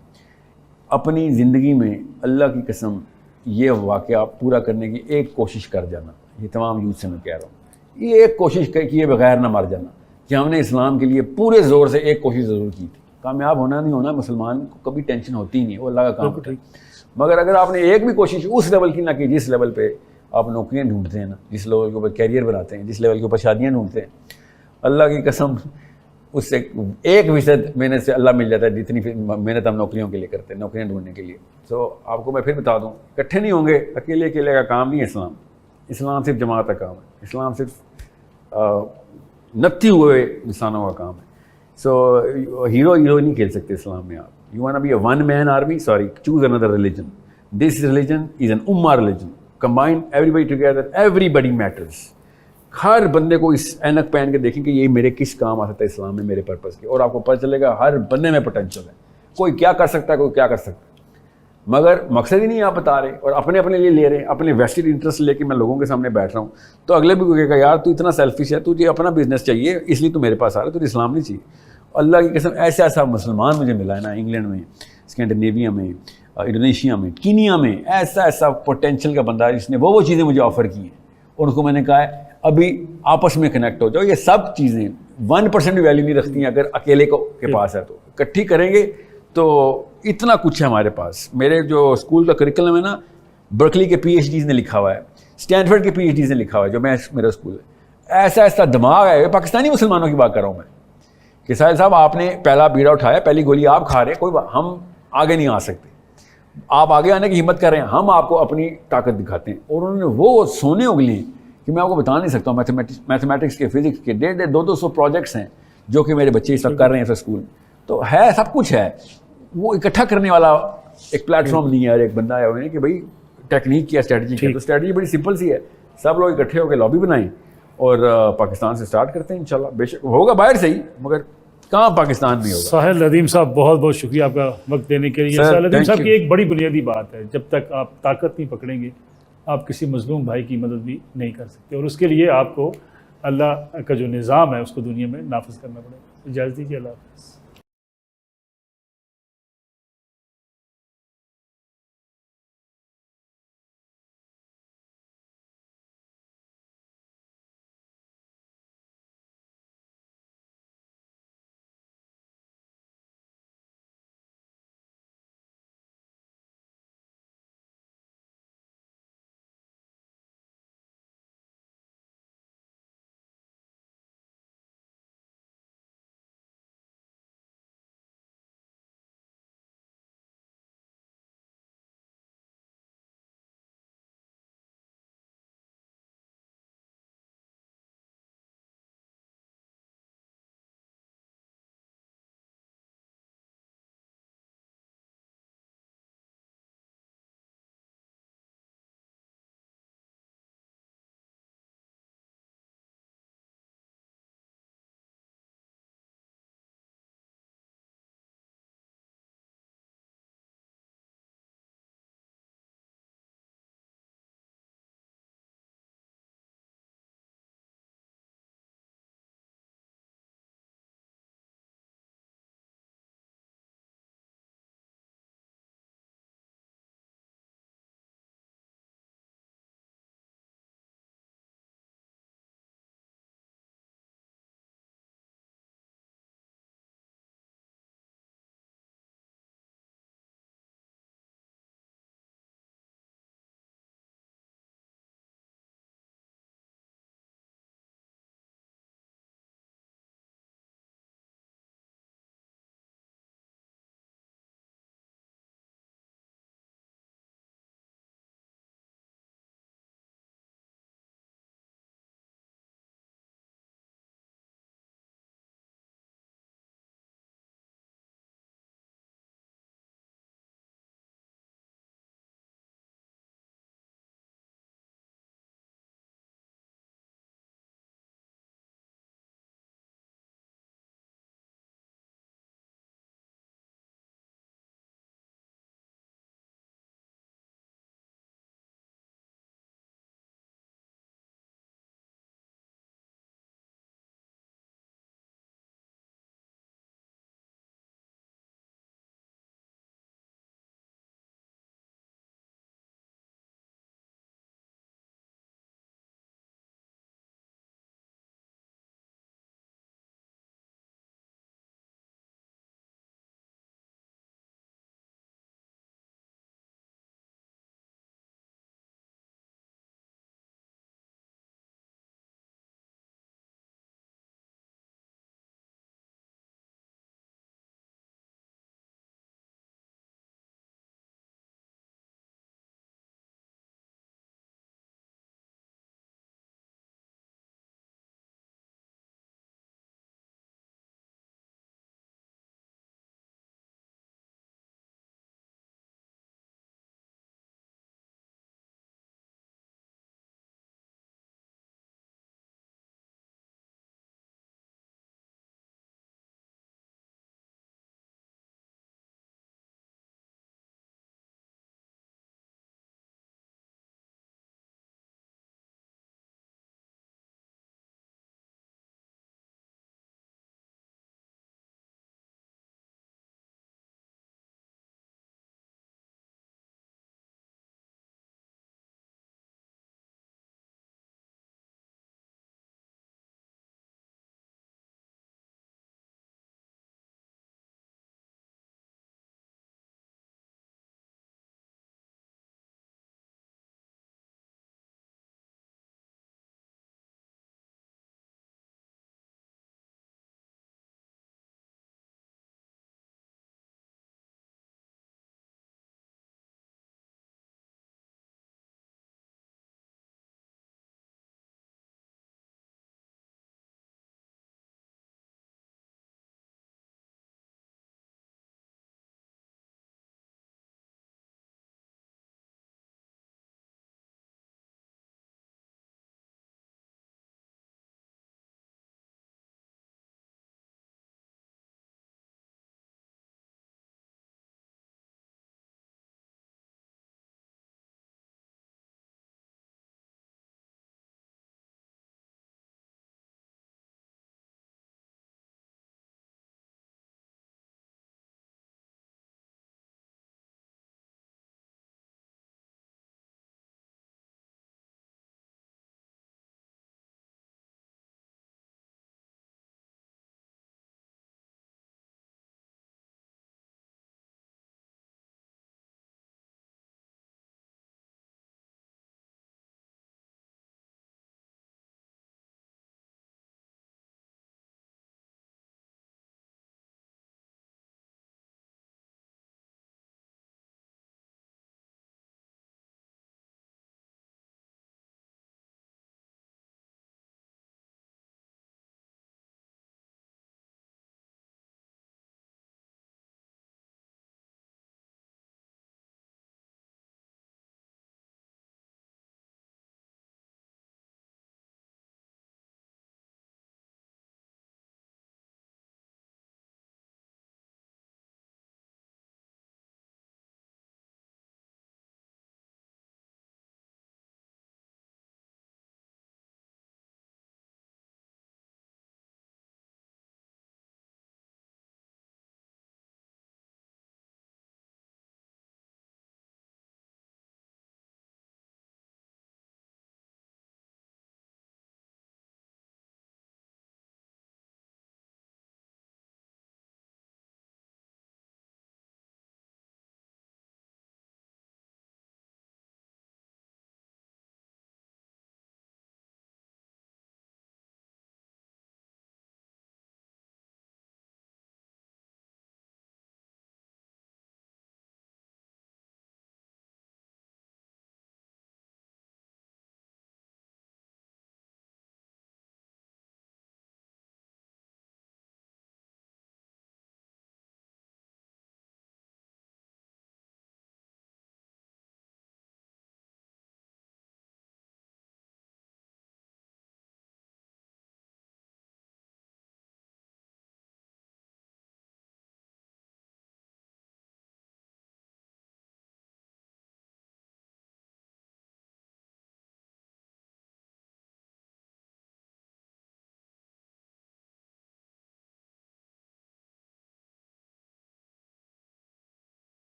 اپنی زندگی میں اللہ کی قسم یہ واقعہ پورا کرنے کی ایک کوشش کر جانا. یہ تمام یوتھ سے میں کہہ رہا ہوں، یہ ایک کوشش کیے بغیر نہ مر جانا کہ ہم نے اسلام کے لیے پورے زور سے ایک کوشش ضرور کی تھی. کامیاب ہونا نہیں ہونا مسلمان کو کبھی ٹینشن ہوتی ہی نہیں، وہ اللہ کا کام ہوتا ہے. مگر اگر آپ نے ایک بھی کوشش اس لیول کی نہ کی جس لیول پہ آپ نوکریاں ڈھونڈتے ہیں نا، جس لیول کے اوپر کیریئر بناتے ہیں، جس لیول کے اوپر شادیاں ڈھونڈتے ہیں، اللہ کی قسم اس سے 1% محنت سے اللہ مل جاتا ہے جتنی محنت ہم نوکریوں کے لیے کرتے ہیں، نوکریاں ڈھونڈنے کے لیے. تو آپ کو میں پھر بتا دوں، اکٹھے نہیں ہوں گے، اکیلے کا کام نہیں ہے اسلام. اسلام صرف جماعت کا کام ہے. اسلام صرف نتی ہوئے انسانوں کا کام ہے. سو ہیرو نہیں کھیل سکتے اسلام میں آپ. You want be a one man army, sorry, choose اندر religion. This religion is an امہ religion. Combine everybody together, everybody matters. ہر بندے کو اس اینک پہن کے دیکھیں کہ یہ میرے کس کام آ سکتا ہے اسلام میں میرے پرپس کے، اور آپ کو پتہ چلے گا ہر بندے میں پوٹینشیل ہے. کوئی کیا کر سکتا ہے، کوئی کیا کر سکتا ہے، مگر مقصد ہی نہیں آپ بتا رہے اور اپنے لیے لے رہے ہیں. اپنے ویسٹڈ انٹرسٹ لے کے میں لوگوں کے سامنے بیٹھ رہا ہوں تو اگلے بھی کہے گا یار تو اتنا سیلفش ہے، تجھے اپنا بزنس چاہیے اس لیے تو میرے پاس آ رہا ہے، تو اسلام نہیں چاہیے. اللہ کی قسم ایسا مسلمان مجھے ملا ہے نا، انگلینڈ میں، اسکینڈینیویا میں، انڈونیشیا میں، کینیا میں، ایسا پوٹینشیل کا بندہ ہے جس نے وہ چیزیں مجھے آفر کی ہیں. اور ان کو میں نے کہا ہے ابھی آپس میں کنیکٹ ہو جاؤ. یہ سب چیزیں 1% بھی ویلیو نہیں رکھتی ہیں اگر اکیلے کے پاس ہے. تو اکٹھی کریں گے تو اتنا کچھ ہے ہمارے پاس. میرے جو اسکول کا کریکلم ہے نا، برکلی کے PhDs نے لکھا ہوا ہے، اسٹینفرڈ کے PhDs نے لکھا ہوا ہے جو میرا اسکول ہے. ایسا دماغ ہے. پاکستانی مسلمانوں کی بات کر رہا ہوں میں کہ ساحل صاحب آپ نے پہلا بیڑا اٹھایا، پہلی گولی آپ کھا رہے ہیں، کوئی ہم آگے نہیں آ سکتے. آپ آگے آنے کی ہمت کر رہے ہیں، ہم آپ کو اپنی طاقت دکھاتے ہیں. اور انہوں نے وہ سونے اگلے ہیں کہ میں آپ کو بتا نہیں سکتا ہوں. میتھمیٹکس کے، فزکس کے 150-200 پروجیکٹس ہیں جو کہ میرے بچے اس وقت کر رہے ہیں اسکول. تو ہے سب کچھ ہے. وہ اکٹھا کرنے والا ایک پلیٹ فارم نہیں ہے اور ایک بندہ ہے انہیں کہ بھائی ٹیکنیک کیا، اسٹریٹجی کیا. تو اسٹریٹجی بڑی سمپل سی ہے، سب لوگ اکٹھے ہو کے لابی بنائیں اور پاکستان سے اسٹارٹ کرتے ہیں. انشاءاللہ بے شک ہوگا باہر سے ہی، مگر کہاں پاکستان میں ہوگا. ساحل ندیم صاحب بہت بہت شکریہ آپ کا وقت دینے کے لیے. ساحل ندیم صاحب کی ایک بڑی بنیادی بات ہے، جب تک آپ طاقت نہیں پکڑیں گے آپ کسی مظلوم بھائی کی مدد بھی نہیں کر سکتے، اور اس کے لیے آپ کو اللہ کا جو نظام ہے اس کو دنیا میں نافذ کرنا پڑے گا. اجازت دیجیے، اللہ حافظ.